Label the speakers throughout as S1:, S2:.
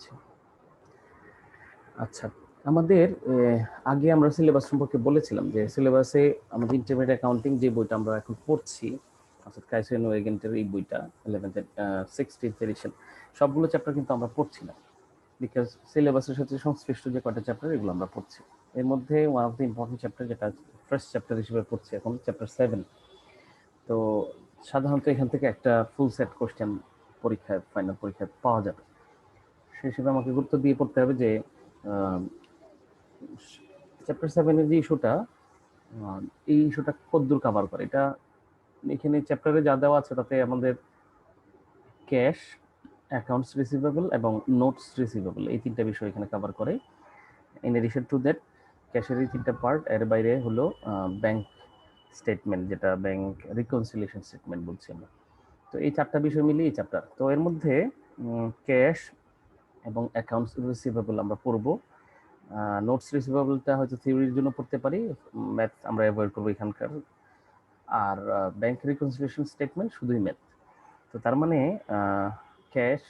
S1: দিচ্ছি। আচ্ছা, আমাদের আগে আমরা সিলেবাস সম্পর্কে বলেছিলাম যে সিলেবাসে আমাদের ইন্টারমিডিয়েট অ্যাকাউন্টিং যে বইটা আমরা এখন পড়ছি, অর্থাৎ কাইসেন ওয়েগেন্টের এই বইটা 11th 16th এডিশন, সবগুলো চ্যাপ্টার কিন্তু আমরা পড়ছি না, বিকজ সিলেবাসের সাথে সংশ্লিষ্ট যে কয়টা চ্যাপ্টার এগুলো আমরা পড়ছি। এর মধ্যে one of the important chapter, যেটা ফার্স্ট চ্যাপ্টার হিসেবে পড়ছি এখন, চ্যাপ্টার 7। তো সাধারণত এখান থেকে একটা ফুল সেট কোশ্চেন পরীক্ষায়, ফাইনাল পরীক্ষায় পাওয়া যাবে। সেই হিসেবে আমাকে গুরুত্ব দিয়ে পড়তে হবে যে চ্যাপ্টার 7-এর যে ইস্যুটা, এই ইস্যুটা কতদূর কভার করে। এটা এখানে চ্যাপ্টারে যা দেওয়া আছে তাতে আমাদের ক্যাশ, অ্যাকাউন্টস রিসিভেবল এবং নোটস রিসিভেবল এই তিনটা বিষয় এখানে কভার করে। ইন এডিশন টু দ্যাট, ক্যাশের এই তিনটা পার্ট, এর বাইরে হলো ব্যাংক স্টেটমেন্ট, যেটা ব্যাংক রিকনসিলিয়েশন স্টেটমেন্ট বলছি আমরা। তো এই চারটা বিষয় মিলিয়ে এই চ্যাপ্টার। তো এর মধ্যে ক্যাশ এবং অ্যাকাউন্টস রিসিভেবল আমরা পড়বো। নোটস রিসিভেবলটা হয়তো থিওরির জন্য পড়তে পারি, ম্যাথ আমরা অ্যাভয়েড করবো এখানকার। আর ব্যাংক রিকনসিলিয়েশন স্টেটমেন্ট শুধুই ম্যাথ। তো তার মানে cash,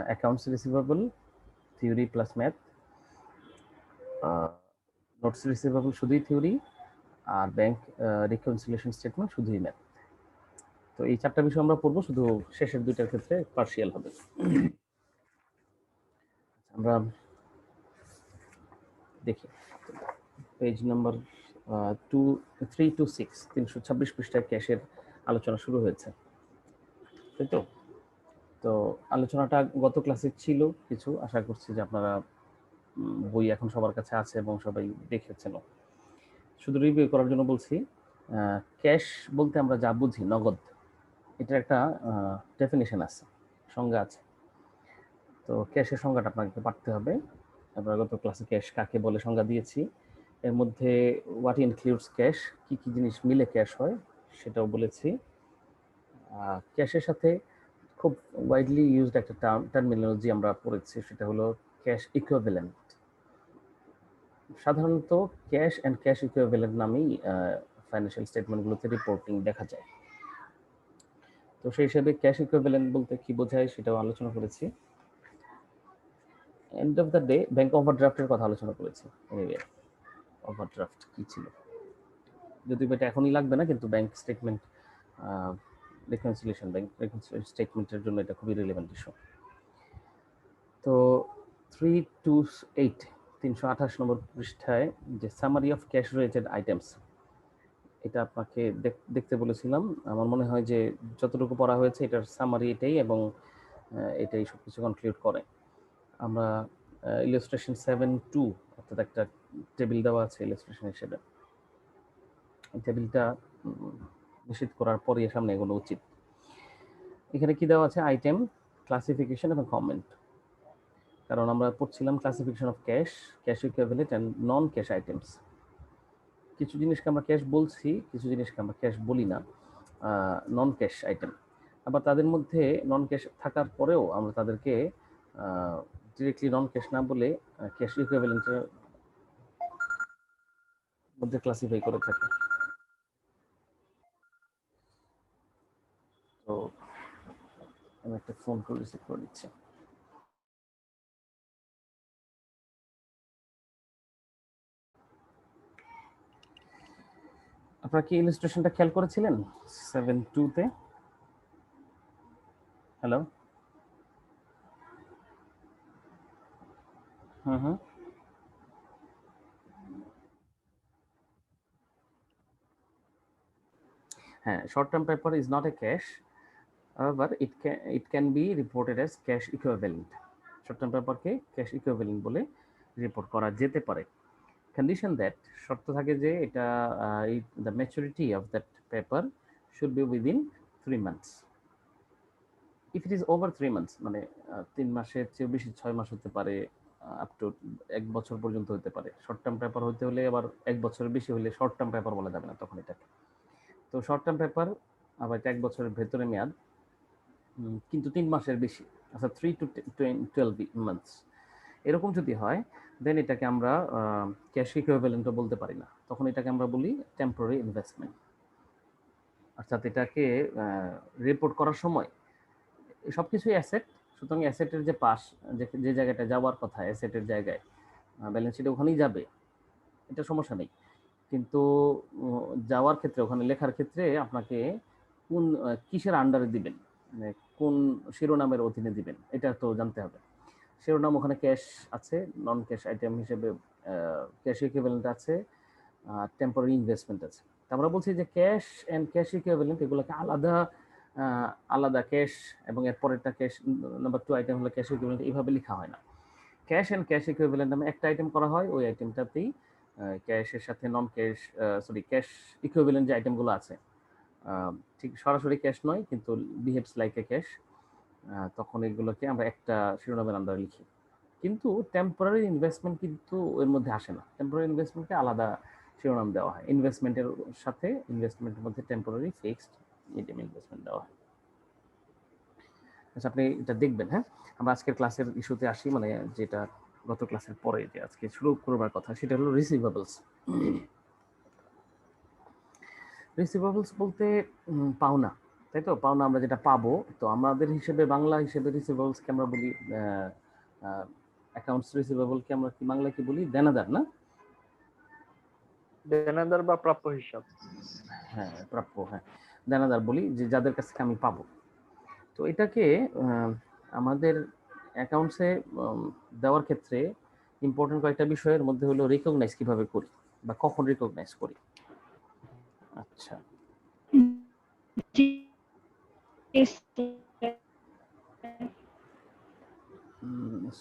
S1: accounts receivable theory plus math, notes receivable শুধুই থিওরি, আর ব্যাংক রিকনসিলিয়েশন স্টেটমেন্ট শুধুই ম্যাথ। তো এই চারটা বিষয় আমরা পড়বো, শুধু শেষের দুইটার ক্ষেত্রে পার্শিয়াল হবে। আমরা দেখি পেজ নাম্বার 326, 326 পৃষ্ঠায় ক্যাশের আলোচনা শুরু হয়েছে, তাই তো? তো আলোচনাটা গত ক্লাসে ছিল কিছু, আশা করছি যে আপনারা বই এখন সবার কাছে আছে এবং সবাই দেখেছেন। শুধু রিভিউ করার জন্য বলছি, ক্যাশ বলতে আমরা যা বুঝি, নগদ, এটার একটা ডেফিনেশন আছে, সংজ্ঞা আছে। তো ক্যাশের সংজ্ঞাটা আপনাকে পাঠতে হবে। আমরা গত ক্লাসে ক্যাশ কাকে বলে সংজ্ঞা দিয়েছি, এর মধ্যে হোয়াট ইনক্লুডস ক্যাশ, কি কি জিনিস মিলে ক্যাশ হয় সেটাও বলেছি। ক্যাশের সাথে খুব ওয়াইডলি ইউজড একটা টার্মিনোলজি আমরা পড়েছি, সেটা হলো ক্যাশ ইকুইভ্যালেন্ট। সাধারণত ক্যাশ অ্যান্ড ক্যাশ ইকুইভ্যালেন্ট নামেই ফাইন্যান্সিয়াল স্টেটমেন্টগুলোতে রিপোর্টিং দেখা যায়। তো সেই হিসেবে ক্যাশ ইকুইভ্যালেন্ট বলতে কি বোঝায় সেটাও আলোচনা করেছি। End of the day bank ওভারড্রাফটের কথা আলোচনা করেছি। এনিওয়ে, ওভারড্রাফট কি ছিল, যদিও এটা এখনই লাগবে না, কিন্তু bank statement reconciliation, bank reconciliation স্টেটমেন্টের জন্য এটা খুবই রিলেভেন্ট ইস্যু। তো 328, 328 নম্বর পৃষ্ঠায় যে summary of cash related items, এটা আপনাকে দেখতে বলেছিলাম। আমার মনে হয় যে যতটুকু পড়া হয়েছে এটার সামারি এটাই, এবং এটাই সব কিছু কনক্লুড করে। আমরা ইলাস্ট্রেশন 7.2, অর্থাৎ একটা টেবিল দেওয়া আছে ইলাস্ট্রেশন হিসেবে, এই টেবিলটা নিশ্চিত করার পরই সামনে এগোনো উচিত। এখানে কি দেওয়া আছে? আইটেম, ক্লাসিফিকেশন এবং কমেন্ট। কারণ আমরা পড়ছিলাম classification of cash, cash equivalent and non cash items. কিছু জিনিসকে আমরা ক্যাশ বলছি, কিছু জিনিসকে আমরা ক্যাশ বলি না, নন ক্যাশ আইটেম। আবার তাদের মধ্যে নন ক্যাশ থাকার পরেও আমরা তাদেরকে ডিরেক্টলি নন ক্যাশ না বলে ক্যাশ ইকুইভ্যালেন্টের মধ্যে ক্লাসিফাই করে থাকি। তো আমি একটা ফোন কল রিসিভ করে দিচ্ছি। আপনারা কি ইলাস্ট্রেশনটা খেয়াল করেছিলেন 7.2-তে? হ্যালো? হুম। হ্যাঁ, short term paper is not a cash, however it can be reported as cash equivalent. Short term পেপারকে ক্যাশ ইকুইভ্যালেন্ট বলে রিপোর্ট করা যেতে পারে। কন্ডিশন দ্যাট, শর্ত থাকে যে এটা the maturity of that paper should be within 3 months. If it is over 3 months, মানে 3 মাসের চেয়ে বেশি, 6 মাস হতে পারে, আপ টু 1 বছর পর্যন্ত হতে পারে। শর্ট টার্ম পেপার হতে হলে আবার 1 বছরের বেশি হলে শর্ট টার্ম পেপার বলা যাবে না তখন এটাকে। তো শর্ট টার্ম পেপার আবার এটা 1 বছরের ভেতরে মেয়াদ, কিন্তু 3 মাসের বেশি, আচ্ছা 3 to 12 months এরকম যদি হয়, দেন এটাকে আমরা ক্যাশ ইকুইভ্যালেন্টও বলতে পারি না, তখন এটাকে আমরা বলি টেম্পোরারি ইনভেস্টমেন্ট। অর্থাৎ এটাকে রিপোর্ট করার সময় সব কিছুই অ্যাসেট, সুতরাং অ্যাসেটের যে পাশ, যে জায়গাটা যাওয়ার কথা অ্যাসেটের জায়গায়, ব্যালেন্স শিটে ওখানেই যাবে, এটা সমস্যা নেই। কিন্তু যাওয়ার ক্ষেত্রে, ওখানে লেখার ক্ষেত্রে আপনাকে কোন কিসের আন্ডারে দিবেন, মানে কোন শিরোনামের অধীনে দিবেন, এটা তো জানতে হবে। শিরোনাম ওখানে ক্যাশ আছে, নন ক্যাশ আইটেম হিসেবে ক্যাশ ইকুইভ্যালেন্ট আছে, টেম্পোরারি ইনভেস্টমেন্ট আছে। আমরা বলছি যে ক্যাশ অ্যান্ড ক্যাশ ইকুইভ্যালেন্ট এগুলোকে আলাদা আলাদা, ক্যাশ এবং এর পরেরটা ক্যাশ নাম্বার 2 আইটেম হলো ক্যাশ ইকুইভ্যালেন্ট, এইভাবে লেখা হয় না। ক্যাশ অ্যান্ড ক্যাশ ইকুইভ্যালেন্ট নামে একটা আইটেম করা হয়, ওই আইটেমটাতেই ক্যাশের সাথে নন ক্যাশ, ক্যাশ ইকুইভ্যালেন্ট যে আইটেমগুলো আছে, ঠিক সরাসরি ক্যাশ নয় কিন্তু বিহেভস লাইক এ ক্যাশ, তখন এগুলোকে আমরা একটা শিরোনামের আন্ডারে লিখি। কিন্তু টেম্পোরারি ইনভেস্টমেন্ট কিন্তু এর মধ্যে আসে না। টেম্পোরারি ইনভেস্টমেন্টকে আলাদা শিরোনাম দেওয়া হয়, ইনভেস্টমেন্টের সাথে ইনভেস্টমেন্টের মধ্যে টেম্পোরারি ফিক্সড মিডিয়াম ইনভেস্টমেন্ট দেওয়া হয়। আচ্ছা, আপনি এটা দেখবেন। হ্যাঁ, আমরা আজকের ক্লাসের ইস্যুতে আসি, মানে যেটা গত ক্লাসের পরে যে আজকে শুরু করবার কথা, সেটা হলো রিসিভেবলস। রিসিভেবলস বলতে পাওনা, তাই তো? পাওনা আমরা যেটা পাবো, তো আমাদের হিসেবে, বাংলা হিসেবে রিসিভেবলসকে আমরা বলি অ্যাকাউন্টস রিসিভেবলকে আমরা কি বাংলায় কি বলি? দেনাদার, না?
S2: দেনাদার বা প্রাপ্য হিসাব।
S1: হ্যাঁ, প্রাপ্য, হ্যাঁ, দেনাদার বলি, যে যাদের কাছ থেকে আমি পাবো। তো এটাকে আমাদের অ্যাকাউন্টসে দেওয়ার ক্ষেত্রে ইম্পর্টেন্ট কয়েকটা বিষয়ের মধ্যে হলো রিকগনাইজ কিভাবে করি বা কখন রিকগনাইজ করি। আচ্ছা,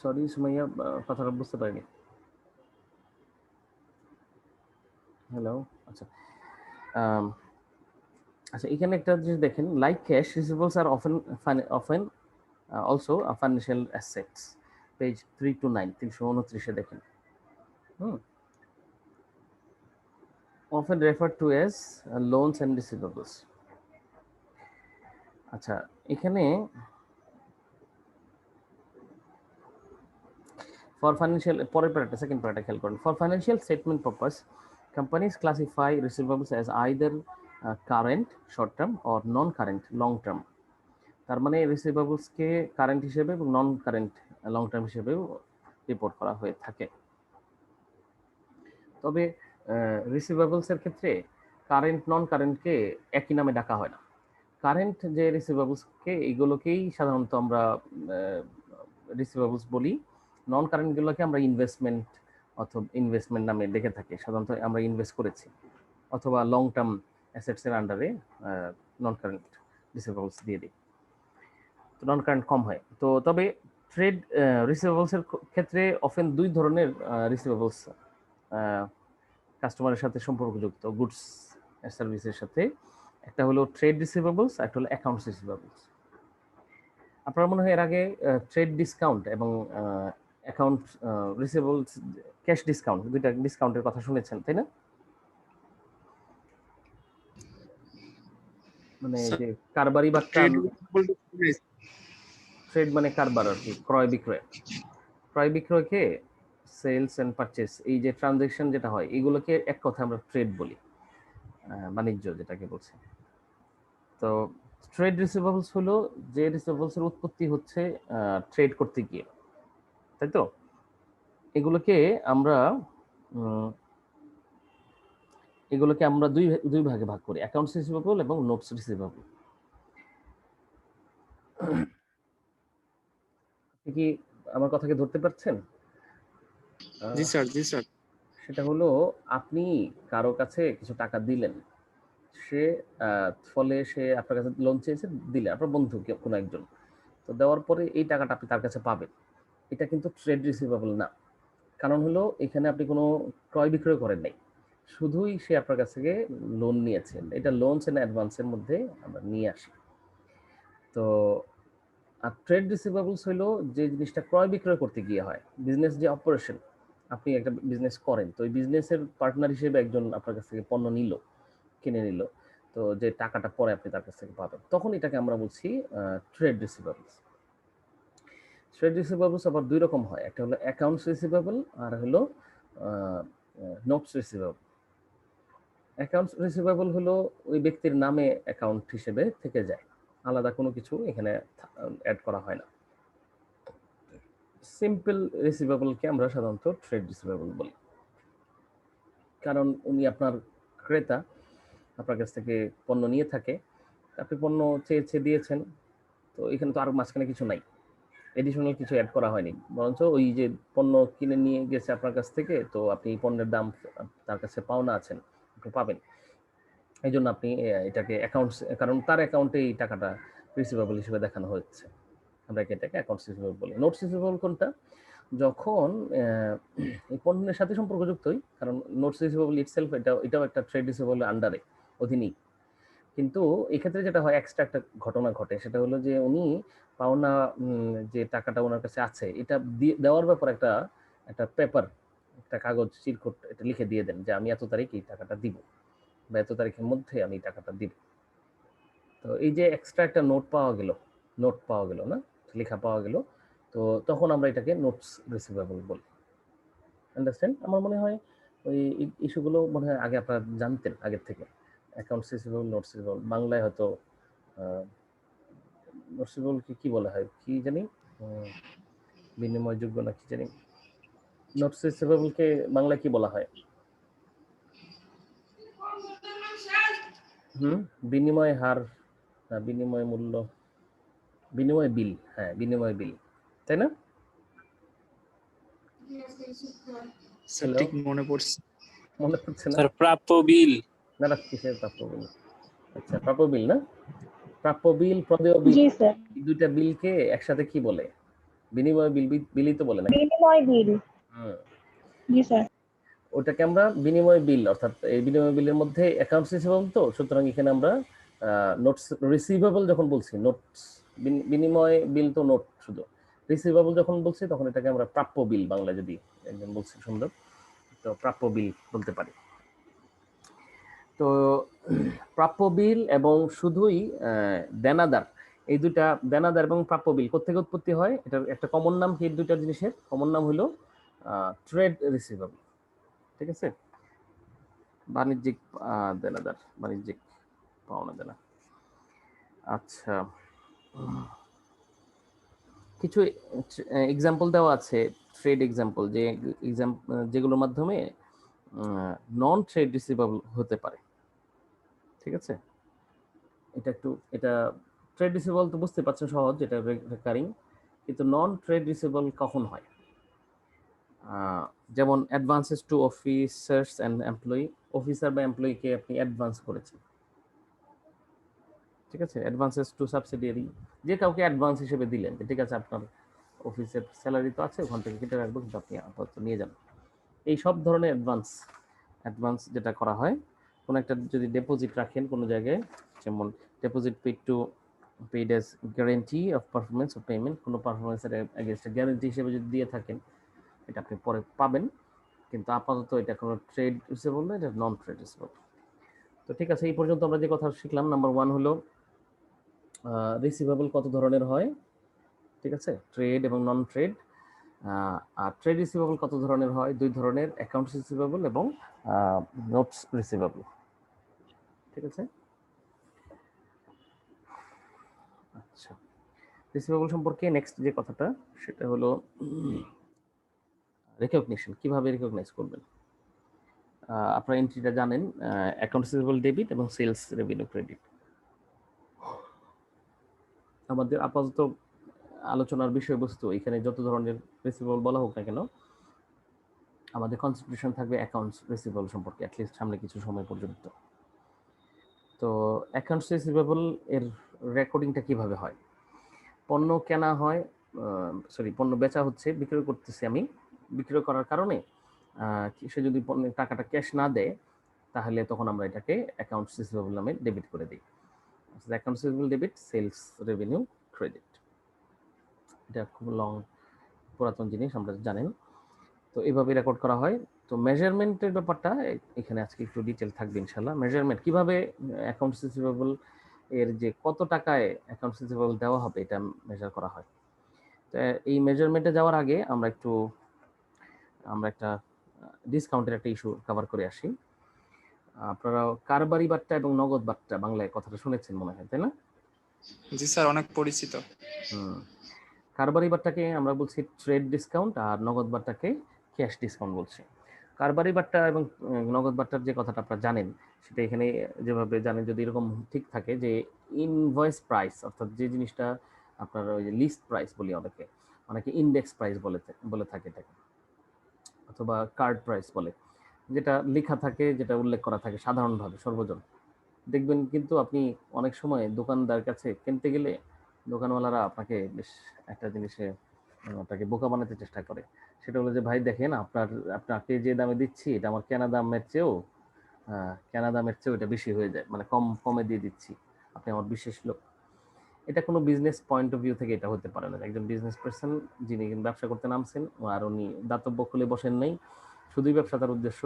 S1: সরি সুমাইয়া, কথাটা বুঝতে পারিনি। হ্যালো, আচ্ছা। আচ্ছা, এখানে একটা জিনিস দেখেন, like cash receivables are often also financial assets, page 3 to 9, 329 দেখেন। often referred to as loans and receivables. আচ্ছা, এখানে for financial, পরের প্যারাটা, সেকেন্ড প্যারাটা খেয়াল করুন। For financial statement purpose, companies classify receivables as either current short term or non-current long term. তার মানে রিসিভেবলসকে current হিসেবে এবং নন কারেন্ট লং টার্ম হিসেবেও রিপোর্ট করা হয়ে থাকে। তবে রিসিভেবলসের ক্ষেত্রে কারেন্ট নন কারেন্টকে একই নামে ডাকা হয় না। কারেন্ট যে রিসিভেবলসকে, এইগুলোকেই সাধারণত আমরা রিসিভেবলস বলি। নন কারেন্টগুলোকে আমরা ইনভেস্টমেন্ট অথবা ইনভেস্টমেন্ট নামে ডেকে থাকি। সাধারণত আমরা ইনভেস্ট করেছি, অথবা লং টার্ম অ্যাসেটসের আন্ডারে নন কারেন্ট রিসিভেবলস দিয়ে দিই, তো নন কারেন্ট কম হয়। তো তবে ট্রেড রিসিভেবলসের ক্ষেত্রে অফেন দুই ধরনের রিসিভেবলস কাস্টমারের সাথে সম্পর্কযুক্ত, গুডস সার্ভিসের সাথে। একটা হলো ট্রেড রিসিভেবলস, একটা হলো অ্যাকাউন্টস রিসিভেবলস। আপনারা মনে হয় এর আগে ট্রেড ডিসকাউন্ট এবং অ্যাকাউন্ট রিসিভেবলস, ক্যাশ ডিসকাউন্ট, দুইটা ডিসকাউন্টের কথা শুনেছেন, তাই না? মানে যে কারবারি বা ট্রেড মানে কারবার আর কি, ক্রয় বিক্রয়। ক্রয় বিক্রয়কে, সেলস এন্ড পারচেস, এই যে ট্রানজাকশন যেটা হয়, এগুলোকে এক কথা আমরা ট্রেড বলি, বাণিজ্য যেটাকে বলছে। তো ট্রেড রিসিভেবলস হলো যে রিসিভেবলসের উৎপত্তি হচ্ছে ট্রেড করতে গিয়ে, তাই তো? এগুলোকে আমরা দুই ভাগে ভাগ করি, অ্যাকাউন্টস রিসিভেবল এবং নোটস রিসিভেবল। আপনি কি আমার কথাকে ধরতে পারছেন?
S2: জি স্যার, জি স্যার।
S1: সেটা হলো, আপনি কারো কাছে কিছু টাকা দিলেন, সে ফলে সে আপনার কাছে লোন চেয়েছে, দিলে, আপনার বন্ধু কোনো একজন, তো দেওয়ার পরে এই টাকাটা আপনি তার কাছে পাবেন। এটা কিন্তু ট্রেড রিসিভেবল না। কারণ হলো, এখানে আপনি কোনো ক্রয় বিক্রয় করেন নাই, শুধুই সে আপনার কাছ থেকে লোন নিয়েছেন। এটা লোনস এন্ড অ্যাডভান্সের মধ্যে আমরা নিয়ে আসি। তো আর ট্রেড রিসিভেবলস হলো যে জিনিসটা ক্রয় বিক্রয় করতে গিয়ে হয়, বিজনেস যে অপারেশন, আপনি একটা বিজনেস করেন, তো ওই বিজনেসের পার্টনার হিসেবে একজন আপনার কাছ থেকে পণ্য নিল, কিনে নিল, তো যে টাকাটা পরে আপনি তার কাছ থেকে পাবেন, তখন এটাকে আমরা বলছি ট্রেড রিসিভেবলস। ট্রেড রিসিভেবলস আবার দুই রকম হয়, একটা হলো অ্যাকাউন্টস রিসিভেবল, আর হলো নোটস রিসিভেবল। অ্যাকাউন্টস রিসিভেবল হলো ওই ব্যক্তির নামে অ্যাকাউন্ট হিসেবে থেকে যায়, আলাদা কোনো কিছু এখানে অ্যাড করা হয় না। সিম্পল রিসিভেবলকে আমরা সাধারণত ট্রেড রিসিভেবল বলি, কারণ উনি আপনার ক্রেতা, আপনার কাছ থেকে পণ্য নিয়ে থাকে, আপনি পণ্য চেয়েছে দিয়েছেন, তো এখানে তো আর মাঝখানে কিছু নাই, এডিশনাল কিছু অ্যাড করা হয়নি, বরঞ্চ ওই যে পণ্য কিনে নিয়ে গেছে আপনার কাছ থেকে, তো আপনি পণ্যের দাম তার কাছে পাওনা আছেন, আপনি পাবেন। এই জন্য আপনি এটাকে অ্যাকাউন্টস, কারণ তার অ্যাকাউন্টে এই টাকাটা রিসিভেবল হিসেবে দেখানো হচ্ছে, আমরা এটাকে অ্যাকাউন্টস রিসিভেবল বলি। নোটস রিসিভেবল কোনটা? যখন এই পণ্যের সাথে সম্পর্কযুক্তই, কারণ নোটস রিসিভেবল ইটসেলফ এটাও একটা ট্রেড রিসিভেবল আন্ডারে, অধীনেই। কিন্তু এক্ষেত্রে যেটা হয়, এক্সট্রা একটা ঘটনা ঘটে, সেটা হলো যে উনি পাওনা যে টাকাটা ওনার কাছে আছে, এটা দেওয়ার ব্যাপার একটা একটা পেপার, একটা কাগজ চিরকুট এটা লিখে দিয়ে দেন যে আমি এত তারিখ এই টাকাটা দিব, বা এত তারিখের মধ্যে আমি টাকাটা দিব। তো এই যে এক্সট্রা একটা নোট পাওয়া গেল না, লেখা পাওয়া গেল, তো তখন আমরা এটাকে নোটস রিসিভেবল বলি। আন্ডারস্ট্যান্ড? আমার মনে হয় ওই ইস্যুগুলো মনে হয় আগে আপনারা জানতেন আগের থেকে। অ্যাকাউন্টস রিসিভেবল, নোটস রিসিভেবল, বাংলায় হয়তো নোটস রিসিভেবলকে কি বলা হয় কি জানি, বিনিময়যোগ্য না কি জানি, নোটস রিসিভেবলকে বাংলায় কি বলা হয়? বিনিময় হার, বিনিময় মূল্য, বিনিময় বিল, হ্যাঁ বিনিময় বিল, তাই না?
S2: স্যার ঠিক মনে পড়ছে।
S1: মনে পড়ছে না?
S3: স্যার প্রাপ্য বিল।
S1: না না, কিসের প্রাপ্য বিল? আচ্ছা, প্রাপ্য বিল না, প্রাপ্য বিল, প্রদেয় বিল,
S4: জি স্যার,
S1: এই দুইটা বিলকে একসাথে কি বলে? বিনিময় বিল, বিলই তো বলে না?
S4: বিনিময় বিল। জি স্যার।
S1: ওটাকে আমরা বিনিময় বিল, অর্থাৎ এই বিনিময় বিলের মধ্যে অ্যাকাউন্টস রিসিভেবল, তো সুতরাং এখানে আমরা নোটস রিসিভেবল যখন বলছি, নোটস বিনিময় বিল তো নোট শুধু, রিসিভেবল যখন বলছি তখন এটাকে আমরা প্রাপ্য বিল, বাংলা যদি একজন বলছি সুন্দর, তো প্রাপ্য বিল বলতে পারি। তো প্রাপ্য বিল এবং শুধুই দেনাদার, এই দুইটা দেনাদার এবং প্রাপ্য বিল কোত্থেকে উৎপত্তি হয়, এটার একটা কমন নাম কি? এই দুইটা জিনিসের কমন নাম হলো ট্রেড রিসিভেবল, ঠিক আছে? বাণিজ্যিক দেনাদার, বাণিজ্যিক পাওনা দেনা। আচ্ছা, কিছু এক্সাম্পল দেওয়া আছে, ট্রেড এক্সাম্পল, যে যেগুলোর মাধ্যমে নন ট্রেড রিসিভেবল হতে পারে, ঠিক আছে? এটা ট্রেড রিসিভেবল তো বুঝতে পারছেন সহজ, এটা রেকারিং, কিন্তু নন ট্রেড রিসিভেবল কখন হয়? যেমন advances to officers and employee, officer বা এমপ্লয়িকে আপনি অ্যাডভান্স করেছেন, ঠিক আছে? অ্যাডভান্সেস টু সাবসিডিয়ারি, যে কাউকে অ্যাডভান্স হিসেবে দিলেন, ঠিক আছে আপনার অফিসের স্যালারি তো আছে, ওখান থেকে কেটে রাখবো, কিন্তু আপনি আপাতত নিয়ে যান। এই সব ধরনের অ্যাডভান্স যেটা করা হয়, কোনো একটা যদি ডিপোজিট রাখেন কোনো জায়গায়, যেমন deposit paid as guarantee of performance of payment, কোনো পারফরমেন্সের এগেনস্টে গ্যারান্টি হিসেবে যদি দিয়ে থাকেন, এটা আপনি পরে পাবেন, কিন্তু আপাতত এটা কোনো ট্রেড রিসিভেবল না, এটা নন ট্রেড রিসিভেবল। তো ঠিক আছে, এই পর্যন্ত আমরা যে কথা শিখলাম, নাম্বার 1 হলো রিসিভেবল কত ধরনের হয়, ঠিক আছে, ট্রেড এবং নন ট্রেড। আর ট্রেড রিসিভেবল কত ধরনের হয়? 2 ধরনের, অ্যাকাউন্টস রিসিভেবল এবং নোটস রিসিভেবল, ঠিক আছে? আচ্ছা, রিসিভেবল সম্পর্কে নেক্সট যে কথাটা, সেটা হলো রিকগনিশন, কিভাবে রিকগনাইজ করবেন। আপনারা এন্ট্রিটা জানেন, অ্যাকাউন্টস রিসিভেবল ডেবিট এবং সেলস রেভিনিউ ক্রেডিট। আমাদের আপাতত আলোচনার বিষয়বস্তু, এখানে যত ধরনের রিসিভেবল বলা হোক না কেন, আমাদের কনসেন্ট্রেশন থাকবে অ্যাকাউন্টস রিসিভেবল সম্পর্কে, অ্যাটলিস্ট সামনে কিছু সময় পর্যন্ত। তো অ্যাকাউন্টস রিসিভেবল এর রেকর্ডিংটা কিভাবে হয়? পণ্য কেনা হয়, পণ্য বেচা হচ্ছে, বিক্রয় করতেছি আমি, বিক্রয় করার কারণে সে যদি পণ্যের টাকাটা ক্যাশ না দেয়, তাহলে তখন আমরা এটাকে অ্যাকাউন্টস রিসিভেবল নামে ডেবিট করে দিই। Accounts receivable debit, sales revenue credit, এটা খুব পুরাতন জিনিস, আমরা জানেন। তো এইভাবে রেকর্ড করা হয়। তো মেজারমেন্টের ব্যাপারটা এখানে আজকে একটু ডিটেল থাকবে ইনশাল্লাহ। মেজারমেন্ট কিভাবে অ্যাকাউন্টস রিসিভেবল এর যে কত টাকায় অ্যাকাউন্টস রিসিভেবল দেওয়া হবে, এটা মেজার করা হয়। তো এই মেজারমেন্টে যাওয়ার আগে আমরা একটা ডিসকাউন্টের একটা ইস্যু কভার করে আসি। আপনারা কারবারি বাট্টা এবং নগদ বাট্টা বাংলায় কথাটা শুনেছেন মনে হয়, তাই না?
S2: জি স্যার, অনেক পরিচিত।
S1: কারবারি বারটাকে আমরা বলছি ট্রেড ডিসকাউন্ট, আর নগদ বারটাকে ক্যাশ ডিসকাউন্ট বলছি। কারবারি বারটা এবং নগদ বারটার যে কথাটা আপনারা জানেন, সেটা এখানে যেভাবে জানেন, যদি এরকম ঠিক থাকে যে ইনভয়েস প্রাইস, অর্থাৎ যে জিনিসটা আপনার ওই যে লিস্ট প্রাইস বলি অনেকে, অনেকে ইন্ডেক্স প্রাইস বলে থাকে এটাকে, অথবা কার্ড প্রাইস বলে, যেটা লেখা থাকে, যেটা উল্লেখ করা থাকে সাধারণভাবে সর্বজন। দেখবেন কিন্তু আপনি অনেক সময় দোকানদার কাছে কিনতে গেলে দোকানওয়ালারা আপনাকে বেশ একটা জিনিসে আপনাকে বোকা বানাতে চেষ্টা করে। সেটা হলো যে, ভাই দেখেন আপনাকে যে দামে দিচ্ছি এটা আমার কেনা দামের চেয়েও এটা বেশি হয়ে যায়, মানে কমে দিয়ে দিচ্ছি, আপনি আমার বিশেষ লোক। এটা কোনো বিজনেস পয়েন্ট অফ ভিউ থেকে এটা হতে পারে না। একজন বিজনেস পার্সন যিনি ব্যবসা করতে নামছেন, আর উনি দাতব্য খুলে বসেন নাই, শুধুই ব্যবসা তার উদ্দেশ্য,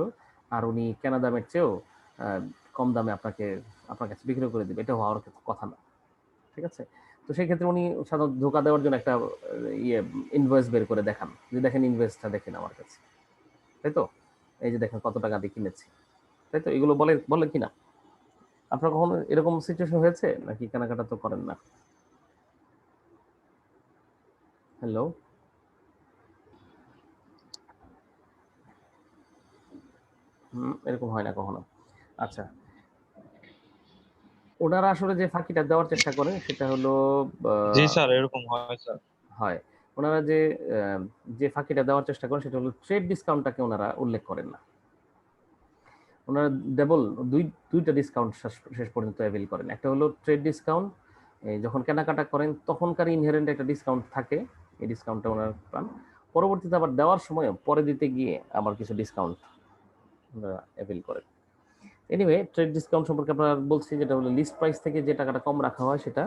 S1: আর উনি কেনা দামের চেয়েও কম দামে আপনার কাছে বিক্রি করে দেবে, এটা হওয়ার কথা না। ঠিক আছে? তো সেই ক্ষেত্রে উনি সাধারণত ধোকা দেওয়ার জন্য একটা ইনভয়েস বের করে দেখান, যে দেখেন ইনভয়েসটা দেখেন আমার কাছে, তাই তো, এই যে দেখেন কত টাকা দিয়ে কিনেছি, তাই তো, এগুলো বলে কিনা? আপনার কখনো এরকম সিচুয়েশন হয়েছে নাকি? কেনাকাটা তো করেন না। হ্যালো? এরকম হয় না কখনো? আচ্ছা, ওনারা আসলে যে ফাঁকিটা দেওয়ার চেষ্টা করে সেটা হলো
S2: জি স্যার, এরকম হয় স্যার।
S1: হয়, ওনারা যে ফাঁকিটা দেওয়ার চেষ্টা করেন সেটা হলো ট্রেড ডিসকাউন্টটাকে ওনারা উল্লেখ করেন না। ওনারা ডবল দুইটা ডিসকাউন্ট শেষ পর্যন্ত অ্যাভেল করেন। একটা হলো ট্রেড ডিসকাউন্ট, যখন কেনাকাটা করেন তখনকার ইনহেরেন্ট একটা ডিসকাউন্ট থাকে, এই ডিসকাউন্টটা ওনারা পান। পরবর্তীতে আবার দেওয়ার সময় পরে দিতে গিয়ে আবার কিছু ডিসকাউন্ট ওনারা অ্যাভেল করেন। এনিওয়ে, ট্রেড ডিসকাউন্ট সম্পর্কে আপনারা বলছি, যেটা হলো লিস্ট প্রাইস থেকে যে টাকাটা কম রাখা হয় সেটা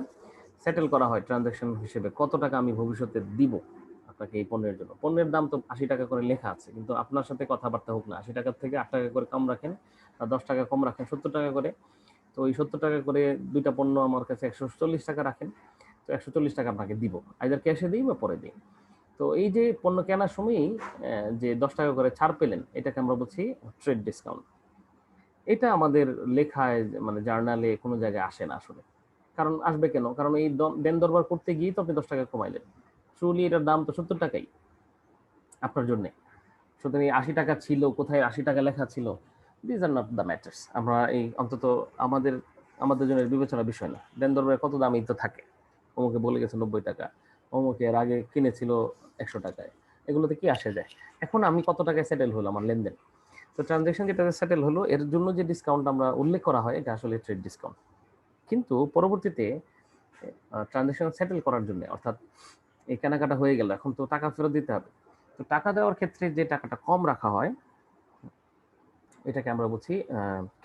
S1: সেটেল করা হয় ট্রানজাকশন হিসেবে, কত টাকা আমি ভবিষ্যতে দিব আপনাকে এই পণ্যের জন্য। পণ্যের দাম তো 80 টাকা করে লেখা আছে, কিন্তু আপনার সাথে কথাবার্তা হোক না, 80 টাকার থেকে 8 টাকা করে কম রাখেন, বা 10 টাকা কম রাখেন, 70 টাকা করে, তো ওই 70 টাকা করে দুইটা পণ্য আমার কাছে 140 টাকা রাখেন, তো 140 টাকা আপনাকে দিব, আইদার ক্যাশে দিই বা পরে দিই। তো এই যে পণ্য কেনার সময়ই যে 10 টাকা করে ছাড় পেলেন, এটাকে আমরা বলছি ট্রেড ডিসকাউন্ট। এটা আমাদের লেখায়, মানে জার্নালে কোনো জায়গায় আসে না আসলে। কারণ আসবে কেন? কারণ এই দেন দরবার করতে গিয়েই তো আপনি 10 টাকা কমাইলেন। ট্রুলি এটার দাম তো 70 টাকাই আপনার জন্যে। সুতরাং এই 80 টাকা ছিল, কোথায় 80 টাকা লেখা ছিল, these are not the matters. আমরা এই অন্তত আমাদের আমাদের জন্য বিবেচনার বিষয় না। দেন দরবারে কত দামই তো থাকে। অমুকে বলে গেছে 90 টাকা, অমুকে এর আগে কিনেছিল 100 টাকায়। এগুলোতে কি আসে যায়? এখন আমি কত টাকায় সেটেল হলো আমার লেনদেন। তো ট্রানজাকশন যেটাতে সেটেল হলো, এর জন্য যে ডিসকাউন্ট আমরা উল্লেখ করা হয়, এটা আসলে ট্রেড ডিসকাউন্ট। কিন্তু পরবর্তীতে ট্রানজাকশন সেটেল করার জন্য, অর্থাৎ এই কেনাকাটা হয়ে গেল, এখন তো টাকা ফেরত দিতে হবে। তো টাকা দেওয়ার ক্ষেত্রে যে টাকাটা কম রাখা হয়, এটাকে আমরা বলছি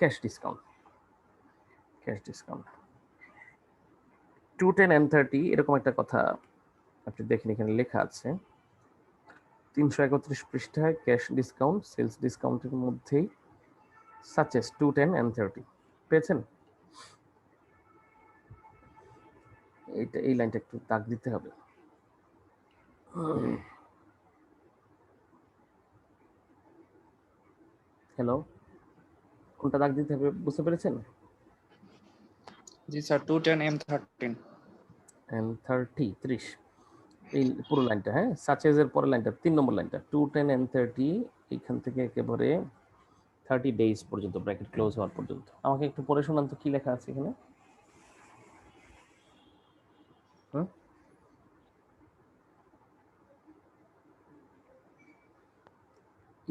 S1: cash discount. Cash discount 210 and 30 এরকম একটা কথা আপনি দেখেন, এখানে লেখা আছে 331 পৃষ্ঠায়, ক্যাশ ডিসকাউন্ট সেলস ডিসকাউন্টের মধ্যেই সাচেস 210 and 30 পেয়েছেন? এই লাইনটা একটু দাগ দিতে হবে। হ্যালো, কোনটা দাগ দিতে হবে বুঝতে পেরেছেন?
S2: জি স্যার, 210 M13
S1: 30 এই পুরো লাইনটা, হ্যাঁ, সাচেজের পরের লাইনটা, 3 নম্বর লাইনটা, 210 and 30, এখান থেকে একেবারে 30 days পর্যন্ত, ব্র্যাকেট ক্লোজ হওয়ার পর্যন্ত। আমাকে একটু পড়ে শোনান তো কি লেখা আছে এখানে।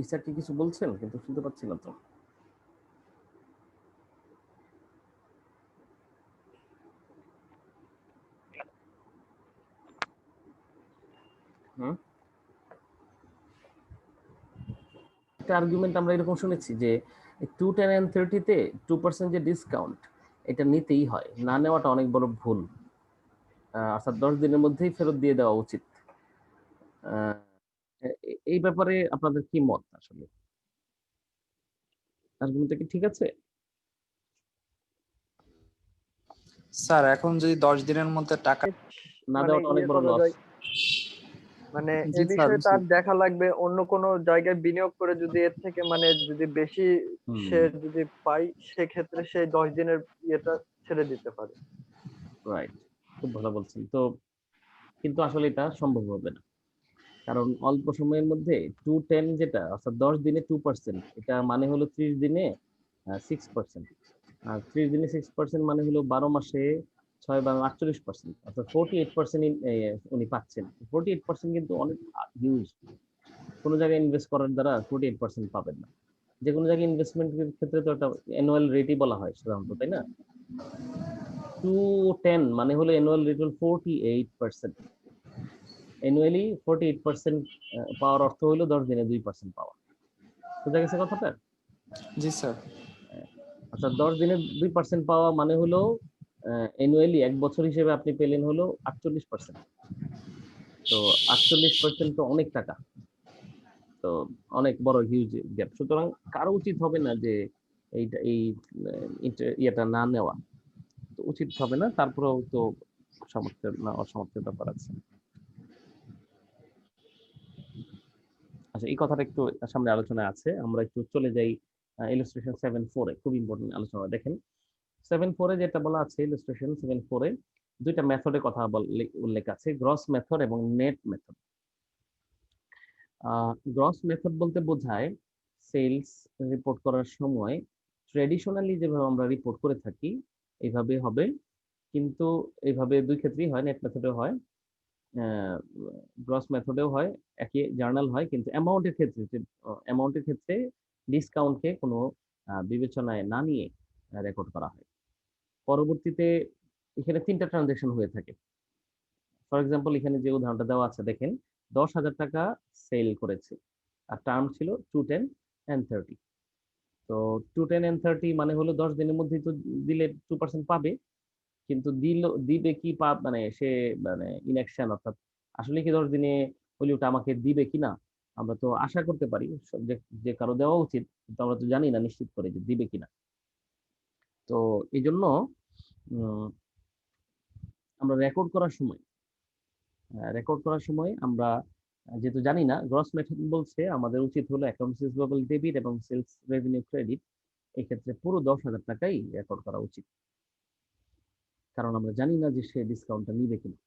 S1: ইসার কি কিছু বলছেন, কিন্তু শুনতে পাচ্ছি না তো। একটা আর্গুমেন্ট আমরা এরকম শুনেছি যে 210 and 30-তে 2% যে ডিসকাউন্ট, এটা নিতেই হয়, না নেওয়াটা অনেক বড় ভুল, অর্থাৎ 10 দিনের মধ্যেই ফেরত দিয়ে দেওয়া উচিত। এই ব্যাপারে আপনাদের কি মত? আসলে আর্গুমেন্টটা কি ঠিক আছে?
S2: স্যার, এখন যদি 10 দিনের মধ্যে টাকা
S1: না
S3: মানে
S1: দেওয়াটা অনেক বড়
S3: করা
S1: লস।
S3: যায়, মানে
S2: জি
S3: এই
S2: স্যার,
S3: বিষয়ে তার দেখা লাগবে, অন্য কোনো জায়গায় বিনিয়োগ করে যদি এর থেকে মানে যদি বেশি সে যদি পায়, সেক্ষেত্রে সে 10 দিনের ইয়েটা ছেড়ে দিতে পারে।
S1: রাইট, খুব ভালো বলছেন। তো কিন্তু আসলে এটা সম্ভব হবে না, কারণ অল্প সময়ের মধ্যে 210 যেটা অর্থাৎ 10 দিনে 2%, এটা মানে হলো 30 দিনে 6%। আর 30 দিনে 6% মানে হলো 12 মাসে 6 বা 48%, অর্থাৎ 48% উনি পাচ্ছেন। 48% কিন্তু অনেক হিউজ। কোনো জায়গায় ইনভেস্ট করার দ্বারা 48% পাবেন না। যে কোনো জায়গায় ইনভেস্টমেন্টের ক্ষেত্রে তো একটা অ্যানুয়াল রেটই বলা হয় সাধারণত, তাই না? 210 মানে হলো অ্যানুয়াল রিটার্ন 48%। অ্যানুয়ালি 48% পাওয়ার অর্থ হলো 10 দিনে 2% পাওয়া। বুঝা গেছে কথাটা?
S2: জি স্যার।
S1: অর্থাৎ 10 দিনে 2% পাওয়া মানে হলো অ্যানুয়ালি 1 বছর হিসেবে আপনি পেলেন হলো 48%। তো 48% তো অনেক টাকা, তো অনেক বড় হিউজ গ্যাপ। সুতরাং কারো উচিত হবে না যে এইটা এই ইয়েটা না নেওয়া, তো উচিত হবে না। তারপরেও তো সামর্থ্যের না অসামর্থ্যের ব্যাপার আছে। আচ্ছা, এই কথাটা একটু সামনে আলোচনায় আছে, আমরা একটু চলে যাই ইলাস্ট্রেশন 7.4 এ। খুব ইম্পর্টেন্ট আলোচনা। দেখেন 7.4 এ যেটা বলা আছে, ইলাস্ট্রেশন 7.4 এ দুইটা মেথডের কথা উল্লেখ আছে, গ্রস মেথড এবং নেট মেথড। গ্রস মেথড বলতে বোঝায় সেলস রিপোর্ট করার সময় ট্রেডিশনালি যেভাবে আমরা রিপোর্ট করে থাকি এইভাবে হবে, কিন্তু এইভাবে দুই ক্ষেত্রেই হয়, নেট মেথডেও হয়, গ্রস মেথডেও হয়, একই জার্নাল হয়, কিন্তু অ্যামাউন্টের ক্ষেত্রে ডিসকাউন্টকে কোনো বিবেচনায় না নিয়ে রেকর্ড করা হয়। পরবর্তীতে এখানে 3টা ট্রানজাকশন হয়ে থাকে। ফর এক্সাম্পল, এখানে যে উদাহরণটা দেওয়া আছে দেখেন, 10,000 টাকা সেল করেছে, আর টার্ম ছিল 210 and 30। তো 210 and 30 মানে হলো 10 দিনের মধ্যেই তো দিলে 2% পাবে, কিন্তু দিবে কি মানে সে মানে ইনঅ্যাকশন, অর্থাৎ আসলে কি 10 দিনে হলে ওটা আমাকে দিবে কিনা আমরা তো আশা করতে পারি যে কারো দেওয়া উচিত, কিন্তু আমরা তো জানি না নিশ্চিত করে যে দিবে কিনা। তো এই জন্য আমরা রেকর্ড করার সময় আমরা যেহেতু জানি না, গ্রস মেথড বলছে আমাদের উচিত হলো অ্যাকাউন্টস রিসিভেবল ডেবিট এবং সেলস রেভিনিউ ক্রেডিট, এই ক্ষেত্রে পুরো 10,000 টাকাই রেকর্ড করা উচিত, কারণ আমরা জানি না যে সে ডিসকাউন্টটা নিবে কিনা।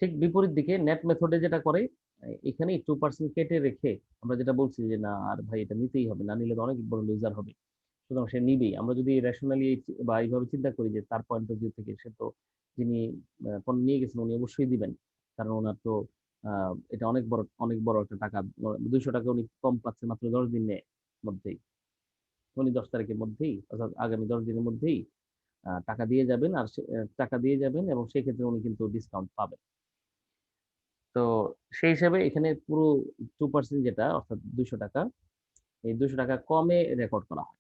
S1: ঠিক বিপরীত দিকে নেট মেথডে যেটা করে, এখানে 2% কেটে রেখে আমরা যেটা বলছি যে না আর ভাই এটা নিতেই হবে, না নিলে তো অনেক বড় লুজার হবে, সুতরাং সে নিবেই। আমরা যদি রেশনালি বা এইভাবে চিন্তা করি যে তার পয়েন্ট অফ ভিউ থেকে, সে তো যিনি পণ্য নিয়ে গেছেন উনি অবশ্যই দিবেন, কারণ ওনার তো এটা অনেক বড় একটা টাকা, 200 টাকা উনি কম পাচ্ছে মাত্র 10 দিনের মধ্যেই। উনি 10 তারিখের মধ্যেই, অর্থাৎ আগামী 10 দিনের মধ্যেই টাকা দিয়ে যাবেন, আর টাকা দিয়ে যাবেন এবং সেই ক্ষেত্রে উনি কিন্তু ডিসকাউন্ট পাবেন। তো সেই হিসাবে এখানে পুরো 2% যেটা অর্থাৎ 200 টাকা, এই 200 টাকা কমে রেকর্ড করা হয়।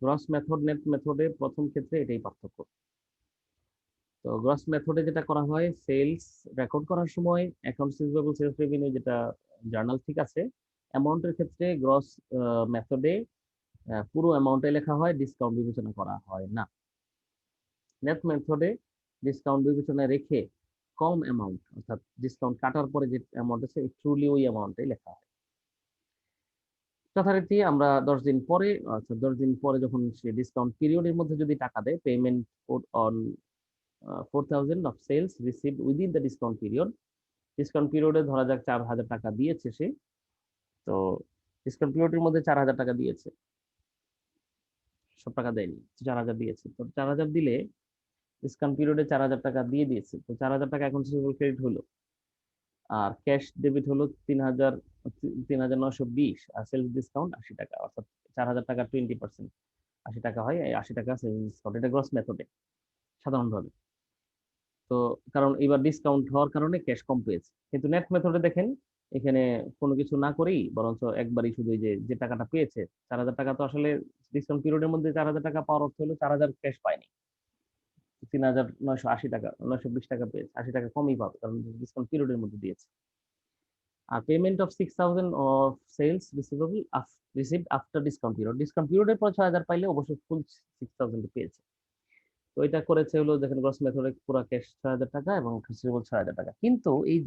S1: গ্রস মেথড নেট মেথডে প্রথম ক্ষেত্রে এটাই পার্থক্য। তো গ্রস মেথডে যেটা করা হয়, সেলস রেকর্ড করার সময় অ্যাকাউন্টস রিসিভেবল সেলস রেভিনিউ যেটা জার্নাল ঠিক আছে, অ্যামাউন্টের ক্ষেত্রে গ্রস মেথডে পুরো অ্যামাউন্টে লেখা হয়, ডিসকাউন্ট বিবেচনা করা হয় না। নেট মেথডে ডিসকাউন্ট বিবেচনায় রেখে কম অ্যামাউন্ট, অর্থাৎ ডিসকাউন্ট কাটার পরে যে অ্যামাউন্ট আছে ট্রুলি ওই অ্যামাউন্টে লেখা হয়। যথারীতি আমরা 10 দিন পরে, অর্থাৎ 10 দিন পরে যখন সে ডিসকাউন্ট পিরিয়ডের মধ্যে যদি টাকা দেয়, payment on 4,000 of sales received within the discount period. Discount পিরিয়ডে ধরা যাক 4,000 টাকা দিয়েছে সে, তো ডিসকাউন্ট পিরিয়ডের মধ্যে 4,000 টাকা দিয়েছে, সব টাকা দেয়নি, 4,000 দিয়েছে। তো 4,000 দিলে ডিসকাউন্ট পিরিয়ডে 4,000 টাকা দিয়ে দিয়েছে, তো 4,000 টাকা এখন রিসিভেবল ক্রেডিট হলো, আর ক্যাশ ডেবিট হলো 3,920, আর সেলস ডিসকাউন্ট 80 টাকা, অর্থাৎ 4,000 টাকা 20%, 80 টাকা হয়, এই 80 টাকা সেলস ডিসকাউন্ট। এটা গ্রস মেথডে সাধারণভাবে। তো কারণ এবার ডিসকাউন্ট হওয়ার কারণে ক্যাশ কম পেয়েছে। কিন্তু নেট মেথডে দেখেন, এখানে কোনো কিছু না করেই বরঞ্চ একবারই শুধু যে টাকাটা পেয়েছে 4,000 টাকা, তো আসলে ডিসকাউন্ট পিরিয়ডের মধ্যে 4,000 টাকা পাওয়ার অর্থ হলো 4,000 ক্যাশ পায়নি, 3,980 টাকা, 920 টাকা পেয়েছে, 80 টাকা কমই পাবে কারণ ডিসকাউন্ট পিরিয়ডের মধ্যে দিয়েছে। আর payment of 6,000 of sales received after discount period, discount পিরিয়ডের পর 6,000 পাইলে অবশ্যই ফুল 6,000 পেয়েছে। তো এটা করেছে হলো দেখেন গ্রস মেথডে পুরো ক্যাশ 6,000 টাকা এবং রিসিভেবল 6,000 টাকা। কিন্তু এই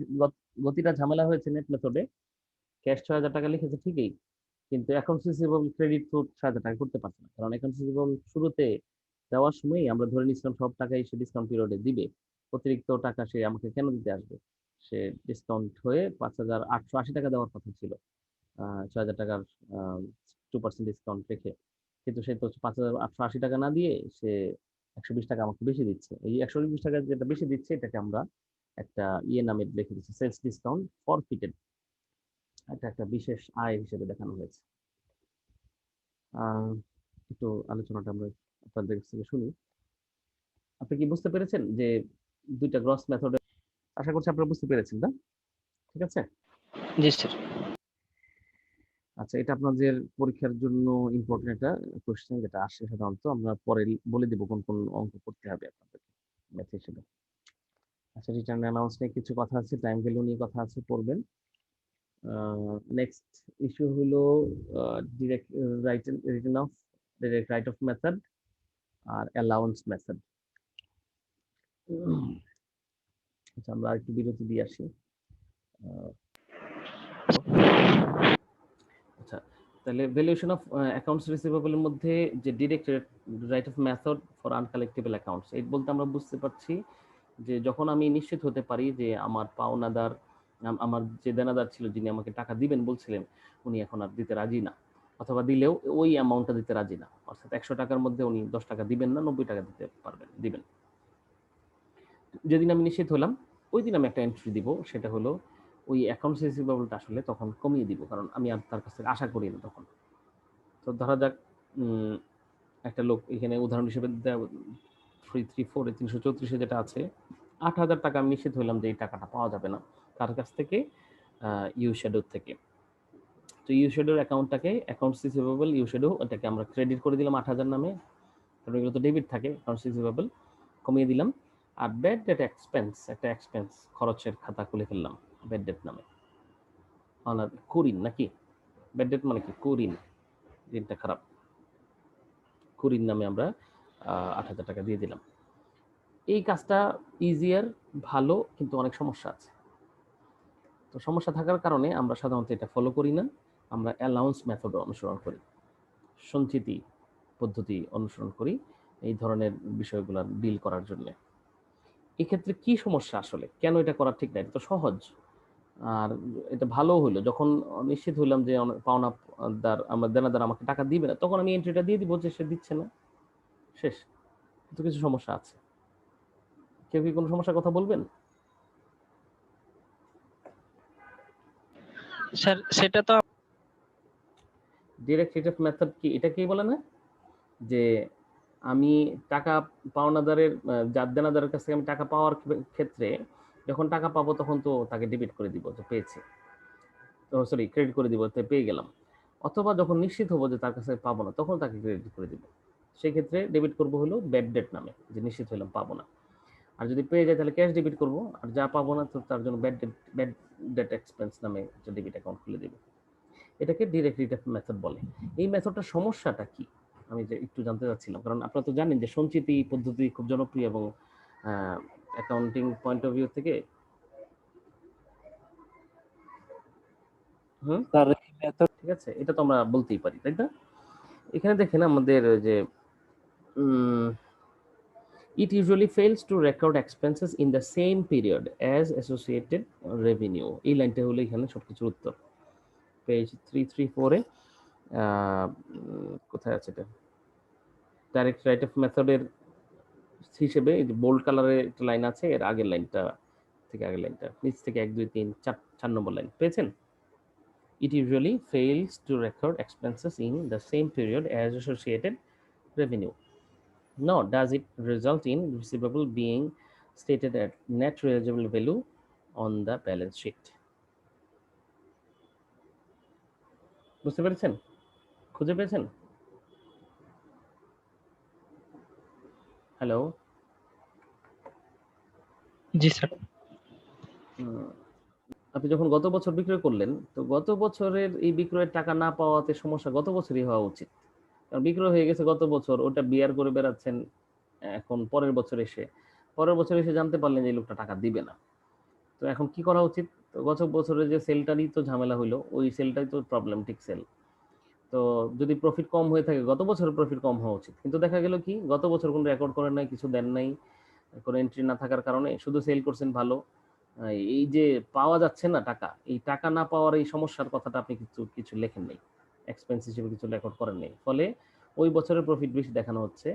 S1: গতিটা ঝামেলা হয়েছে নেট মেথডে, ক্যাশ 6,000 টাকা লিখেছে ঠিকই, কিন্তু অ্যাকাউন্টস রিসিভেবল ক্রেডিট তো 6,000 টাকা করতে পারছে না, কারণ অ্যাকাউন্টস রিসিভেবল শুরুতে দেওয়ার সময়ই আমরা ধরে নিচ্ছিলাম সব টাকাই সে ডিসকাউন্ট পিরিয়ডে দিবে, অতিরিক্ত টাকা সে আমাকে কেন দিতে আসবে? সে ডিসকাউন্ট হয়ে 5,880 টাকা দেওয়ার কথা ছিল, 6,000 টাকার 2% ডিসকাউন্ট রেখে। কিন্তু সে তো 5,880 টাকা না দিয়ে সে 120 টাকা আমাকে বেশি দিচ্ছে। এই 120 টাকা যেটা বেশি দিচ্ছে এটাকে আমরা একটা নামে লিখে দিচ্ছি, সেলস ডিসকাউন্ট ফরফিটেড। এটা একটা বিশেষ আয় হিসেবে দেখানো হয়েছে। একটু আলোচনাটা আমরা আপনাদের কাছ থেকে শুনি। আপনি কি বুঝতে পেরেছেন যে দুইটা গ্রস মেথডে? আশা করছি আপনারা বুঝতে পেরেছেন, না? ঠিক আছে।
S2: জি স্যার।
S1: আচ্ছা, এটা আপনাদের পরীক্ষার জন্য ইম্পর্টেন্ট একটা কোশ্চেন, যেটা আসে সাধারণত। আমরা পরে বলে দিব কোন কোন অঙ্ক করতে হবে আপনাদেরকে ম্যাথ হিসেবে। আচ্ছা, রিটার্ন অ্যানাউন্স নিয়ে কিছু কথা আছে, টাইম ভ্যালু নিয়ে কথা আছে, পড়বেন। নেক্সট ইস্যু হলো ডিরেক্ট রাইট অফ মেথড আর অ্যালাউন্স মেথড। আচ্ছা, আমরা একটু বিরতি দিয়ে আসি। আচ্ছা, তাহলে ভ্যালুয়েশন অফ অ্যাকাউন্টস রিসিভেবলের মধ্যে যে direct write off method for uncollectable accounts, এই বলতে আমরা বুঝতে পারছি যে যখন আমি নিশ্চিত হতে পারি যে আমার পাওনাদার, আমার যে দেনাদার ছিল, যিনি আমাকে টাকা দিবেন বলছিলেন, উনি এখন আর দিতে রাজি না, অথবা দিলেও ওই অ্যামাউন্টটা দিতে রাজি না। অর্থাৎ 100 টাকার মধ্যে উনি 10 টাকা দিবেন না, 90 টাকা দিবেন। যেদিন আমি নিশ্চিত হলাম, ওই দিন আমি একটা এন্ট্রি দিব, সেটা হলো ওই অ্যাকাউন্টস রিসিভেবলটা আসলে তখন কমিয়ে দিব, কারণ আমি আর তার কাছ থেকে আশা করি না তখন। তো ধরা যাক একটা লোক, এখানে উদাহরণ হিসেবে 334 334 যেটা আছে, 8,000 টাকা আমি নিশ্চিত হইলাম যে এই টাকাটা পাওয়া যাবে না কার কাছ থেকে, ইউশ্যাডো থেকে। তো ইউশ্যাডোর অ্যাকাউন্টটাকে, অ্যাকাউন্টস রিসিভেবল ইউশ্যাডো, ওটাকে আমরা ক্রেডিট করে দিলাম 8,000 নামে, কারণ এগুলো তো ডেবিট থাকে, অ্যাকাউন্টস রিসিভেবল কমিয়ে দিলাম। আর ব্যাড ডেট এক্সপেন্স, একটা এক্সপেন্স, খরচের খাতা খুলে ফেললাম ব্যাড ডেট নামে। কুরিন নাকি? ব্যাড ডেট মানে কি? কুরিন, দিনটা খারাপ। কুরিন নামে আমরা 8,000 টাকা দিয়ে দিলাম। এই কাজটা ইজিয়ার, ভালো, কিন্তু অনেক সমস্যা আছে। তো সমস্যা থাকার কারণে আমরা সাধারণত এটা ফলো করি না, আমরা অ্যালাউন্স মেথড অনুসরণ করি, সঞ্চিতি পদ্ধতি অনুসরণ করি এই ধরনের বিষয়গুলো ডিল করার জন্য। এক্ষেত্রে কি সমস্যা আসলে, কেন এটা করা ঠিক না? এটা তো সহজ, আর এটা ভালো হলো। যখন নিশ্চিত হইলাম যে পাওনাদার, আমার দেনাদার আমাকে টাকা দিবে না, তখন আমি এন্ট্রিটা দিয়ে দিব যে সে দিচ্ছে না, শেষ। কিন্তু কিছু সমস্যা আছে। কেউ কি কোনো সমস্যার কথা বলবেন?
S2: স্যার সেটা তো
S1: ডিরেক্ট রিট অফ মেথড কি? এটা কি বলে না যে আমি টাকা পাওনাদারের, যার দেনাদারের কাছ থেকে আমি টাকা পাওয়ার ক্ষেত্রে, যখন টাকা পাবো তখন তো তাকে ডেবিট করে দিব যে পেয়েছে, তো সরি ক্রেডিট করে দিব, তো পেয়ে গেলাম। অথবা যখন নিশ্চিত হবো যে তার কাছে পাবো না, তখন তাকে ক্রেডিট করে দিব। সেই ক্ষেত্রে ডেবিট করবো হলো ব্যাড ডেট নামে, যে নিশ্চিত হলাম পাবো না। আর যদি পেয়ে যায় তাহলে ক্যাশ ডেবিট করবো, আর যা পাবো না তো তার জন্য ব্যাড ডেট এক্সপেন্স নামে একটা ডেবিট অ্যাকাউন্ট খুলে দেবো। এটাকে ডিরেক্ট রিট অফ মেথড বলে। এই মেথডটার সমস্যাটা কি আমি যে একটু জানতে চাচ্ছিলাম, কারণ আপনারা তো জানেন যে সঞ্চিতি পদ্ধতি খুব জনপ্রিয় এবং অ্যাকাউন্টিং পয়েন্ট অফ ভিউ থেকে।
S2: স্যার এই মেথড
S1: ঠিক আছে, এটা তো আমরা বলতেই পারি, তাই না? এখানে দেখেন আমাদের যে it usually fails to record expenses in the same period as associated revenue, এই লাইনটা হলো এখানে সবকিছুর উত্তর। পেজ 334 এ কোথায় আছে এটা? ডাইরেক্ট রাইট অফ মেথডের হিসেবে এই যে বোল্ড কালারের একটা লাইন আছে, এর আগের লাইনটা থেকে আগের লাইনটা, নিচ থেকে 1 2 3 4 নম্বর লাইন পেয়েছেন? It usually fails to record expenses in the same period as associated revenue, nor does it result in receivable being stated at net realizable value on the balance sheet. বুঝতে পেরেছেন? খুঁজে পেয়েছেন? হ্যালো?
S2: জি sir.
S1: আপনি যখন গত বছর বিক্রয় করলেন, তো গত বছরের এই বিক্রয়ের টাকা না পাওয়াতে সমস্যা গত বছরই হওয়া উচিত। কারণ বিক্রয় হয়ে গেছে গত বছর, ওটা বিয়ার করে বেড়াচ্ছেন এখন পরের বছর এসে জানতে পারলেন যে এই লোকটা টাকা দিবে না। তো এখন কি করা উচিত? তো গত বছরের যে সেলটারই তো ঝামেলা হইলো, ওই সেলটাই তো প্রবলেমটিক সেল। তো যদি প্রফিট কম হয়ে থাকে, গত বছরের প্রফিট কম হওয়া উচিত। কিন্তু দেখা গেল কি, গত বছর কোনো রেকর্ড করেন নাই, কিছু দেন নাই, কোনো এন্ট্রি না থাকার কারণে শুধু সেল করছেন ভালো, এই যে পাওয়া যাচ্ছে না টাকা, এই টাকা না পাওয়ার এই সমস্যার কথাটা আপনি কিছু লেখেন নাই, এক্সপেন্স হিসেবে কিছু রেকর্ড করেন নাই, ফলে ওই বছরের প্রফিট বেশি দেখানো হচ্ছে।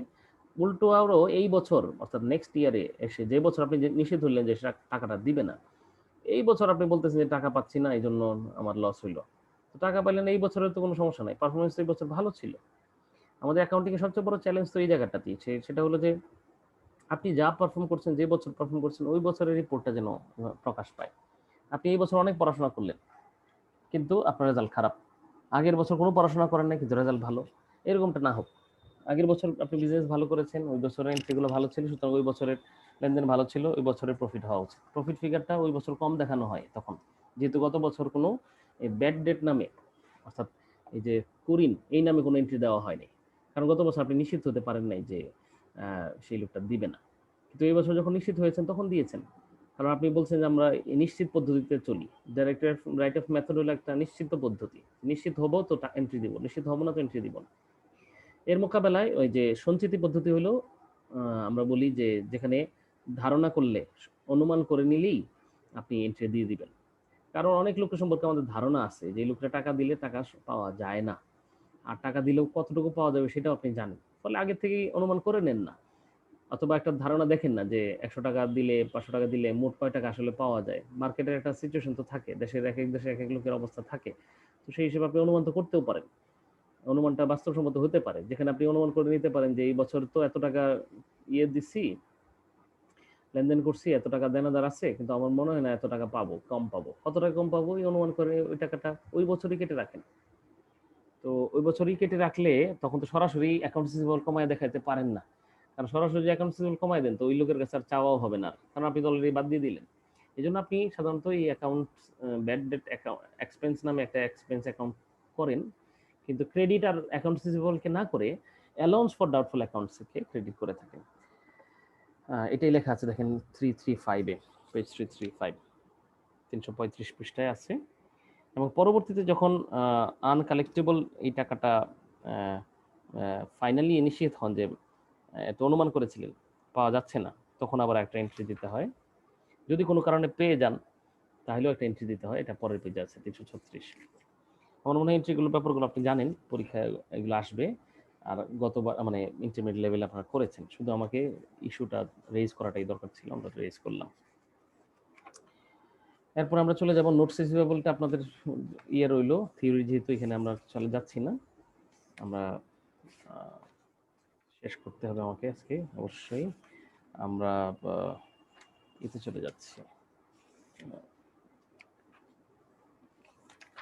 S1: উল্টো আরও এই বছর অর্থাৎ নেক্সট ইয়ারে এসে যে বছর আপনি নিষেধ হলেন যে টাকাটা দিবে না, এই বছর আপনি বলতেছেন যে টাকা পাচ্ছি না এই জন্য আমার লস হইলো। তো টাকা পাইলেন এই বছরের তো কোনো সমস্যা নাই, পারফরমেন্স এই বছর ভালো ছিল। আমাদের অ্যাকাউন্টিং এর সবচেয়ে বড় চ্যালেঞ্জ তো এই জায়গাটাতেই, সেটা হলো যে আপনি যা পারফর্ম করছেন, যে বছর পারফর্ম করছেন, ওই বছরের রিপোর্টটা যেন প্রকাশ পায়। আপনি এই বছর অনেক পড়াশোনা করলেন কিন্তু আপনার রেজাল্ট খারাপ, আগের বছর কোনো পড়াশোনা করেন নাই কিন্তু রেজাল্ট ভালো, এরকমটা না হোক। আগের বছর আপনি বিজনেস ভালো করেছেন, ওই বছরের এন্ট্রিগুলো ভালো ছিল, সুতরাং ওই বছরের লেনদেন ভালো ছিল, ওই বছরের প্রফিট হওয়া উচিত। প্রফিট ফিগারটা ওই বছর কম দেখানো হয় তখন, যেহেতু গত বছর কোনো ব্যাড ডেট নামে, অর্থাৎ এই যে কুরিন এই নামে কোনো এন্ট্রি দেওয়া হয়নি, কারণ গত বছর আপনি নিশ্চিত হতে পারেন নাই যে সেই লোকটা দিবে না। কিন্তু এই বছর যখন নিশ্চিত হয়েছেন তখন দিয়েছেন, কারণ আপনি বলছেন যে আমরা এই নিশ্চিত পদ্ধতিতে চলি। ডাইরেক্ট রাইট অফ মেথড হলো একটা নিশ্চিত পদ্ধতি, নিশ্চিত হবো তো এন্ট্রি দিব, নিশ্চিত হবো না তো এন্ট্রি দিব না। এর মোকাবেলায় ওই যে সঞ্চিতি পদ্ধতি হলো, আমরা বলি যে যেখানে ধারণা করলে, অনুমান করে নিলেই আপনি এন্ট্রি দিয়ে দিবেন। কারণ অনেক লোকের সম্পর্কে আমাদের ধারণা আছে যে লোকটা টাকা দিলে টাকা পাওয়া যায় না, আর টাকা দিলেও কতটুকু পাওয়া যাবে সেটাও আপনি জানেন, ফলে আগে থেকেই অনুমান করে নেন না, অথবা একটা ধারণা দেখেন না যে 100 টাকা দিলে 500 টাকা দিলে মোট কয় টাকা আসলে পাওয়া যায়। মার্কেটের একটা সিচুয়েশন তো থাকে, দেশের এক এক দেশে এক এক লোকের অবস্থা থাকে, তো সেই হিসেবে আপনি অনুমান তো করতেও পারেন, অনুমানটা বাস্তবসম্মত হতে পারে, যেখানে আপনি অনুমান করে নিতে পারেন যে এই বছর তো এত টাকা দিচ্ছি, লেনদেন করছি, এত টাকা দেনাদার আছে, কিন্তু আমার মনে হয় না এত টাকা পাবো, কম পাবো, কত টাকা কম পাবো এই অনুমান করে ওই টাকাটা ওই বছরই কেটে রাখেন। তো ওই বছরই কেটে রাখলে তখন তো সরাসরি অ্যাকাউন্ট রিসিভেবল কমায় দেখাতে পারেন না, কারণ সরাসরি অ্যাকাউন্ট রিসিভেবল কমায় দেন তো ওই লোকের কাছে আর চাওয়াও হবে না, কারণ আপনি তো অলরেডি বাদ দিয়ে দিলেন। এই জন্য আপনি সাধারণত এই অ্যাকাউন্ট ব্যাড ডেট এক্সপেন্স নামে একটা এক্সপেন্স অ্যাকাউন্ট করেন, কিন্তু ক্রেডিট আর অ্যাকাউন্ট রিসিভেবলকে না করে অ্যালাউন্স ফর ডাউটফুল অ্যাকাউন্টসকে ক্রেডিট করে থাকেন। এটাই লেখা আছে দেখেন 335 এ, পেজ 335, 335 পৃষ্ঠায় আছে। এবং পরবর্তীতে যখন আনকালেক্টেবল এই টাকাটা ফাইনালি ইনিশিয়েট হন যে এত অনুমান করেছিলেন পাওয়া যাচ্ছে না, তখন আবার একটা এন্ট্রি দিতে হয়। যদি কোনো কারণে পেয়ে যান তাহলেও একটা এন্ট্রি দিতে হয়, এটা পরের পেজে আছে 336। আমার মনে হয় এন্ট্রিগুলোর ব্যাপারগুলো আপনি জানেন, পরীক্ষায় এগুলো আসবে। আর গতবার মানে ইন্টারমিডিয়েট লেভেলে আপনারা করেছেন, শুধু আমাকে ইস্যুটা রেজ করাটাই দরকার ছিল, আমরা রেজ করলাম। এরপর আমরা চলে যাব নোটস রিসিভেবলটা আপনাদের ইয়ে রইলো থিওরি, যেহেতু এখানে আমরা চলে যাচ্ছি না, আমরা শেষ করতে হবে আমাকে আজকে অবশ্যই। আমরা এতে চলে যাচ্ছি,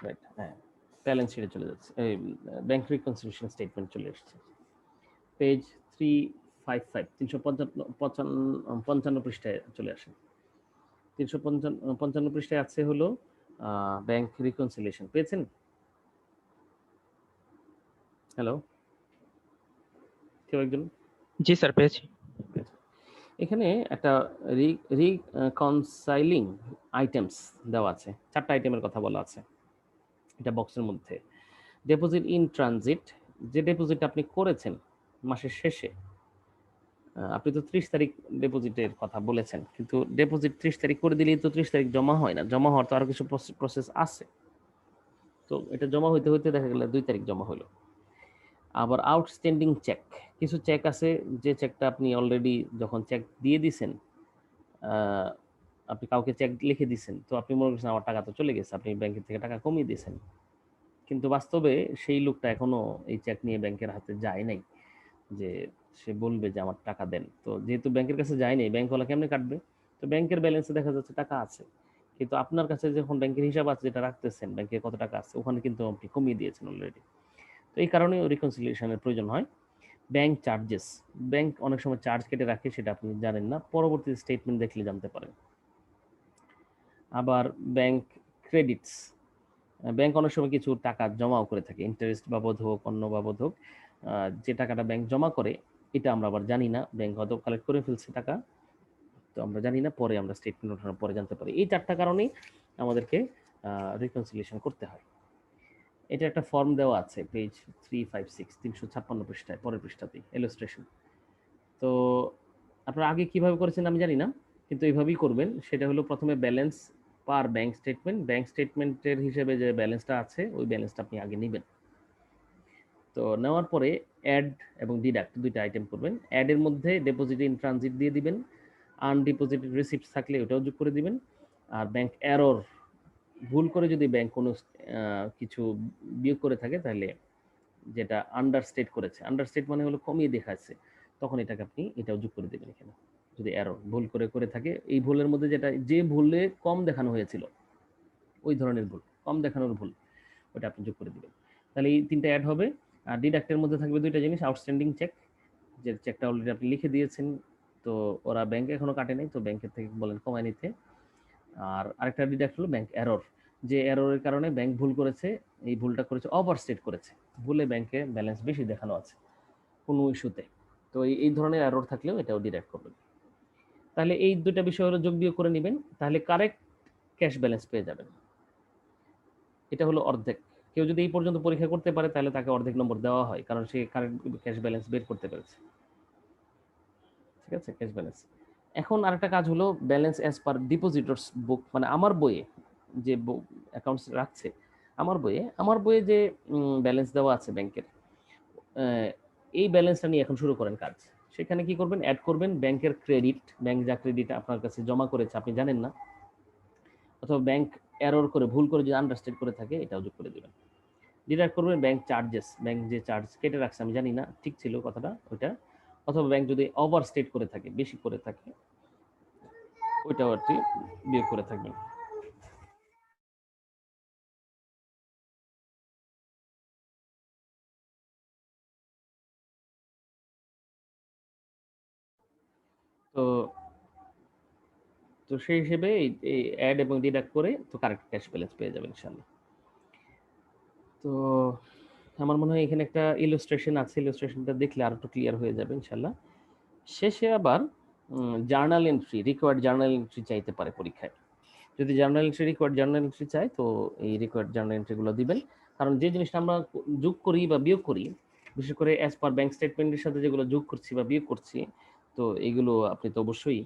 S1: রাইট, হ্যাঁ, ব্যালেন্স শিটে চলে যাচ্ছে, এই ব্যাংক রিকনসিলিয়েশন স্টেটমেন্ট চলে এসেছে, পেজ 355, 355 পৃষ্ঠায় চলে আসে। 355 পৃষ্ঠায় আছে হলো ব্যাংক রিকনসিলিয়েশন, পেয়েছেন? হ্যালো, কেউ একজন?
S5: জি স্যার, পেয়েছি।
S1: এখানে একটা রিকনসাইলিং আইটেমস দেওয়া আছে, 4টা আইটেমের কথা বলা আছে এটা বক্সের মধ্যে। ডিপোজিট ইন ট্রানজিট, যে ডিপোজিট আপনি করেছেন মাসের শেষে, আপনি তো 30 তারিখ ডিপোজিটের কথা বলেছেন, কিন্তু ডিপোজিট 30 তারিখ করে দিলেই তো 30 তারিখ জমা হয় না, জমা হওয়ার তো আরো কিছু প্রসেস আছে। তো এটা জমা হইতে হইতে দেখা গেল 2 তারিখ জমা হলো। আবার আউটস্ট্যান্ডিং চেক, কিছু চেক আছে যে চেকটা আপনি অলরেডি যখন চেক দিয়ে দিছেন, আপনি কাউকে চেক লিখে দিছেন, তো আপনি মনে করছেন আমার টাকা তো চলে গেছে, আপনি ব্যাংকের থেকে টাকা কমিয়ে দিয়েছেন, কিন্তু বাস্তবে সেই লোকটা এখনো এই চেক নিয়ে ব্যাংকের হাতে যায় নাই, যে সে বলবে যে আমার টাকা দেন। তো যেহেতু ব্যাংকের কাছে যায়নি, ব্যাংকওয়ালা কেমনে কাটবে? তো ব্যাংকের ব্যালেন্সে দেখা যাচ্ছে টাকা আছে, কিন্তু আপনার কাছে যখন ব্যাংকের হিসাব আছে যেটা রাখতেছেন ব্যাংকে কত টাকা আছে, ওখানে কিন্তু আপনি কমিয়ে দিয়েছেন অলরেডি। তো এই কারণে রিকনসিলিয়েশনের প্রয়োজন হয়। ব্যাংক চার্জেস, ব্যাংক অনেক সময় চার্জ কেটে রাখে, সেটা আপনি জানেন না, পরবর্তী স্টেটমেন্ট দেখলে জানতে পারেন। আবার ব্যাংক ক্রেডিটস, ব্যাংক অনেক সময় কিছু টাকা জমাও করে থাকে, ইন্টারেস্ট বাবদ হোক, অন্য বাবদ হোক, যে টাকাটা ব্যাংক জমা করে এটা আমরা আবার জানি না, ব্যাংক হয়তো কালেক্ট করে ফেলছে টাকা, তো আমরা জানি না, পরে আমরা স্টেটমেন্ট ওঠানোর পরে জানতে পারি। এই 4টা কারণেই আমাদেরকে রিকনসিলিয়েশন করতে হয়। এটা একটা ফর্ম দেওয়া আছে পেজ 356, 356 পৃষ্ঠায়, পরের পৃষ্ঠাতেই ইলাস্ট্রেশন। তো আপনারা আগে কিভাবে করেছেন আমি জানি না, কিন্তু এইভাবেই করবেন। সেটা হলো প্রথমে ব্যালেন্স পার ব্যাংক স্টেটমেন্ট, ব্যাংক স্টেটমেন্টের হিসেবে যে ব্যালেন্সটা আছে ওই ব্যালেন্সটা আপনি আগে নেবেন। তো নেওয়ার পরে অ্যাড এবং ডিডাক্ট দুইটা আইটেম করবেন। অ্যাডের মধ্যে ডিপোজিট ইন ট্রানজিট দিয়ে দিবেন, আনডিপোজিটেড রিসিপ্ট থাকলে ওটাও যোগ করে দিবেন। আর ব্যাংক এরর, ভুল করে যদি ব্যাংক কোনো কিছু বিয়োগ করে থাকে তাহলে যেটা আন্ডারস্টেট করেছে, আন্ডারস্টেট মানে হলো কমিয়ে দেখাচ্ছে, তখন এটাকে আপনি এটাও যোগ করে দেবেন এখানে। যদি এরর ভুল করে থাকে, এই ভুলের মধ্যে যেটা যে ভুলে কম দেখানো হয়েছিল ওই ধরনের ভুল, কম দেখানোর ভুল, ওটা আপনি যোগ করে দিবেন। তাহলে এই তিনটা অ্যাড হবে। আর ডিডাক্টের মধ্যে থাকবে দুইটা জিনিস, আউটস্ট্যান্ডিং চেক, যে চেকটা অলরেডি আপনি লিখে দিয়েছেন, তো ওরা ব্যাংকে এখনো কাটে নাই, তো ব্যাংকের থেকে বলেন কমায় নিতে। আর আরেকটা ডিডাক্ট হলো ব্যাংক এরর, যে এররের কারণে ব্যাংক ভুল করেছে, এই ভুলটা করেছে ওভারস্টেট করেছে, ভুলে ব্যাংকে ব্যালেন্স বেশি দেখানো আছে কোনো ইস্যুতে, তো এই ধরনের এরর থাকলেও এটাও ডিডাক্ট করবেন। তাহলে এই দুটো বিষয় হলো যোগ বিয়োগ করে নেবেন, তাহলে কারেক্ট ক্যাশ ব্যালেন্স পেয়ে যাবেন। এটা হলো অর্ধেক। কেউ যদি এই পর্যন্ত পরীক্ষা করতে পারে তাহলে তাকে অর্ধেক নম্বর দেওয়া হয়, কারণ সে কারেক্ট ক্যাশ ব্যালেন্স বের করতে পেরেছে। ঠিক আছে, ক্যাশ ব্যালেন্স। এখন আরেকটা কাজ হলো ব্যালেন্স অ্যাজ পার ডিপোজিটরস বুক, মানে আমার বইয়ে যে অ্যাকাউন্টস রাখছে, আমার বইয়ে যে ব্যালেন্স দেওয়া আছে ব্যাংকের, এই ব্যালেন্সটা নিয়ে এখন শুরু করেন কাজ। সেখানে কি করবেন, অ্যাড করবেন ব্যাংকের ক্রেডিট, ব্যাংক যা ক্রেডিট আপনার কাছে জমা করেছে আপনি জানেন না, অথবা ব্যাংক এরর করে ভুল করে যদি আন্ডারস্ট্যান্ড করে থাকে এটাও যোগ করে দেবেন। ডিডাক্ট করবেন ব্যাংক চার্জেস, ব্যাংক যে চার্জ কেটে রাখছে আমি জানি না ঠিক ছিল কথাটা ওইটা, অথবা ব্যাংক যদি ওভারস্টেট করে থাকে, বেশি করে থাকে, ওইটাও একটি বিয়োগ করে থাকবেন। তো তো সেই হিসেবে এই অ্যাড এবং ডিডাক্ট করে তো কারেক্ট ক্যাশ ব্যালেন্স পেয়ে যাবেন ইনশাআল্লাহ। তো আমার মনে হয় এখানে একটা ইলাস্ট্রেশন আছে, ইলাস্ট্রেশনটা দেখলে আরো একটু ক্লিয়ার হয়ে যাবে ইনশাআল্লাহ। শেষে আবার journal entry, required journal entry চাইতে পারে পরীক্ষায়। যদি journal entry required journal entry চাই, তো এই রিকোয়ার্ড জার্নাল এন্ট্রিগুলো দিবেন। কারণ যে জিনিসটা আমরা যোগ করি বা বিয়োগ করি, বিশেষ করে অ্যাজ পার ব্যাংক স্টেটমেন্টের সাথে যেগুলো যোগ করছি বা বিয়োগ করছি, তো এগুলো আপনি তো অবশ্যই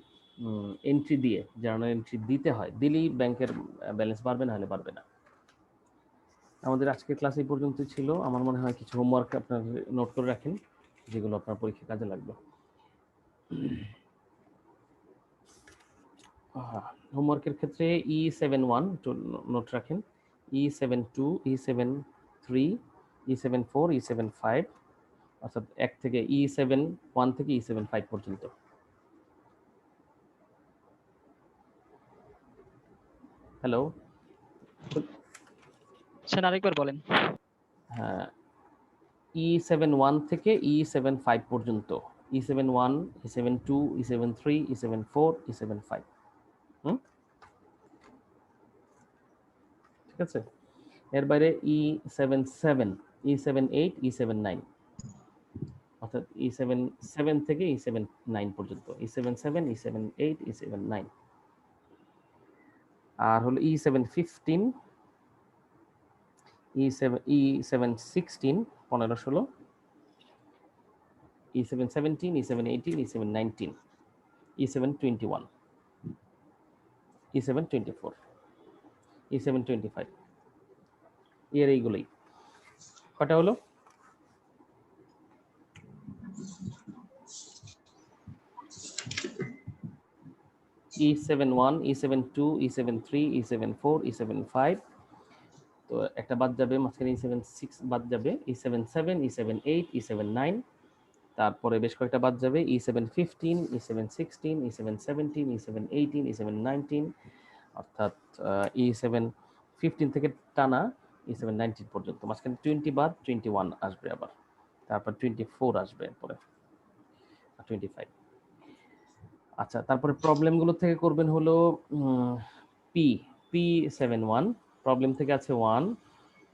S1: এন্ট্রি দিয়ে জার্নাল এন্ট্রি দিতে হয়, দিলেই ব্যাংকের ব্যালেন্স বাড়বে, না হলে বাড়বে না। আমাদের আজকের ক্লাস এই পর্যন্ত ছিল। আমার মনে হয় কিছু হোমওয়ার্ক আপনার নোট করে রাখেন, যেগুলো আপনার পরীক্ষায় কাজে লাগবে। হোমওয়ার্কের ক্ষেত্রে E71 নোট রাখেন, E72, E73, E74, E75, অর্থাৎ 1 থেকে E71 থেকে E75 পর্যন্ত। হ্যালো
S5: স্যার আরেকবার বলেন।
S1: হ্যাঁ, E71 থেকে E75 পর্যন্ত, E71, E72, E73, E74, E75। ঠিক আছে, এর বাইরে E77, E78, E79, অর্থাৎ E77 থেকে E79 পর্যন্ত, E77, E78, E79। আর হলো E715, E716, 15-16, E717, E718, E719, E721, E724, E725, এর এইগুলোই। কটা হলো? E71, E72, E73, E74, E75, তো একটা বাদ যাবে মাঝখানে, E76 বাদ যাবে, E77, E78, E79, তারপরে বেশ কয়েকটা বাদ যাবে, E715, E716, E717, E718, E719, অর্থাৎ E715 থেকে টানা E719 পর্যন্ত, মাঝখানে 20 বাদ, 21 আসবে আবার, তারপর 24 আসবে পরে, 25। আচ্ছা, তারপরে প্রবলেমগুলো থেকে করবেন হলো P71, প্রবলেম থেকে আছে 1,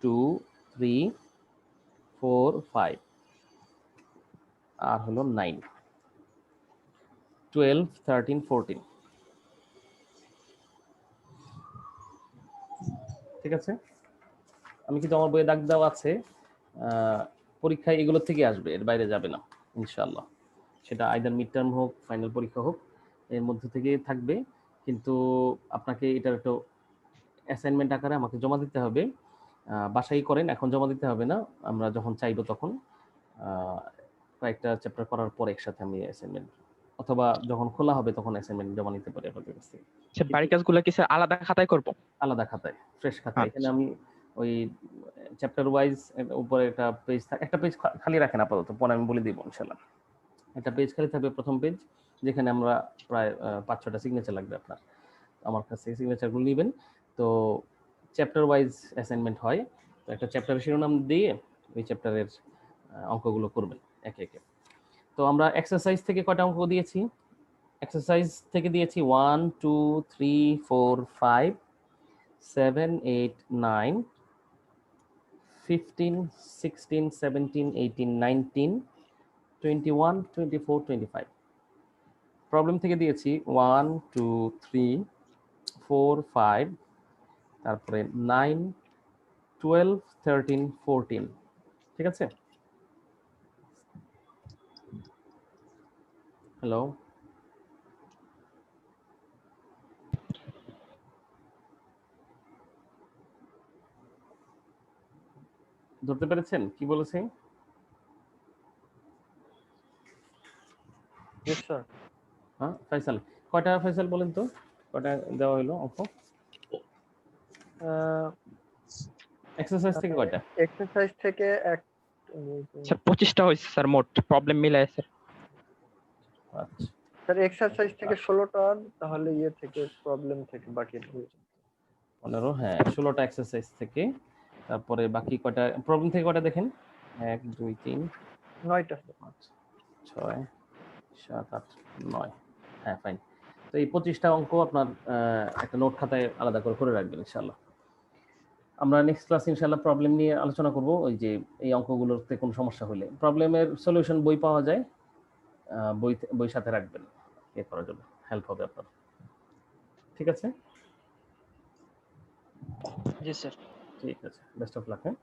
S1: 2, 3, 4, 5, আর হলো 9, 12, 13, 14। ঠিক আছে, আমি কিন্তু আমার বইয়ে দাগ দেওয়া আছে, পরীক্ষায় এগুলো থেকে আসবে, এর বাইরে যাবে না ইনশাআল্লাহ। সেটা আইদার মিড টার্ম হোক, ফাইনাল পরীক্ষা হোক, এর মধ্যে থেকে থাকবে। কিন্তু আপনাকে এটার একটু অ্যাসাইনমেন্ট আকারে আমাকে জমা দিতে হবে। বাসায় করেন, এখন জমা দিতে হবে না, আমরা যখন চাইবো তখন কয়েকটা চ্যাপ্টার করার পর একসাথে আমি অ্যাসাইনমেন্ট, অথবা যখন খোলা হবে তখন অ্যাসাইনমেন্ট জমা নিতে পারি আপনাদের কাছ থেকে।
S5: আচ্ছা, বাড়ির কাজগুলো কি স্যার আলাদা খাতায় করব?
S1: আলাদা খাতায়, ফ্রেশ খাতায়। এখানে
S5: আচ্ছা।
S1: আমি ওই চ্যাপ্টার ওয়াইজ উপরে একটা পেজ থাকে, একটা পেজ খালি রাখেন আপাতত, পরে আমি বলে দিব ইনশাল্লাহ। একটা পেজ খালি থাকবে, প্রথম পেজ, যেখানে আমরা প্রায় 5-6টা সিগনেচার লাগবে আপনার, আমার কাছ থেকে সিগনেচারগুলো নেবেন। তো চ্যাপ্টার ওয়াইজ অ্যাসাইনমেন্ট হয়, তো একটা চ্যাপ্টারের শিরোনাম দিয়ে ওই চ্যাপ্টারের অঙ্কগুলো করবেন একে একে। তো আমরা এক্সারসাইজ থেকে কয়টা অঙ্ক দিয়েছি? এক্সারসাইজ থেকে দিয়েছি 1 2 3 4 5 7 8 9 15 16 17 18 19 21 24 25। প্রবলেম থেকে দিয়েছি 1 2 3 4 5, তারপরে 9 12 13 14। ঠিক আছে? হ্যালো, ধরতে পেরেছেন কি বলেছি?
S3: জি স্যার।
S1: হ্যাঁ ফয়সাল, কয়টা ফয়সাল বলেন তো, কয়টা দেওয়া হলো অঙ্ক এক্সারসাইজ থেকে? কয়টা
S3: এক্সারসাইজ থেকে এক
S5: স্যার 25টা হয়েছে স্যার মোট, প্রবলেম মিলায় স্যার।
S1: আচ্ছা,
S3: স্যার এক্সারসাইজ থেকে 16টা, তাহলে ইয়ে থেকে প্রবলেম থেকে বাকি
S1: 15, হ্যাঁ 16টা এক্সারসাইজ থেকে, তারপরে বাকি কয়টা প্রবলেম থেকে কয়টা দেখেন? 1 2 3
S3: 9টা।
S1: 5 6 7 8 9, হ্যাঁ ফাইন। তো এই 25টা অঙ্ক আপনার একটা নোট খাতায় আলাদা করে রাখবেন ইনশাআল্লাহ। আমরা নেক্সট ক্লাস ইনশাআল্লাহ প্রবলেম নিয়ে আলোচনা করব। ওই যে এই অঙ্কগুলোতে কোনো সমস্যা হলে প্রবলেমের সলিউশন বই পাওয়া যায়, বই সাথে রাখবেন, এ করার জন্য হেল্প হবে আপনার। ঠিক আছে?
S5: জি স্যার।
S1: ঠিক আছে, বেস্ট অফ লাক। হ্যাঁ।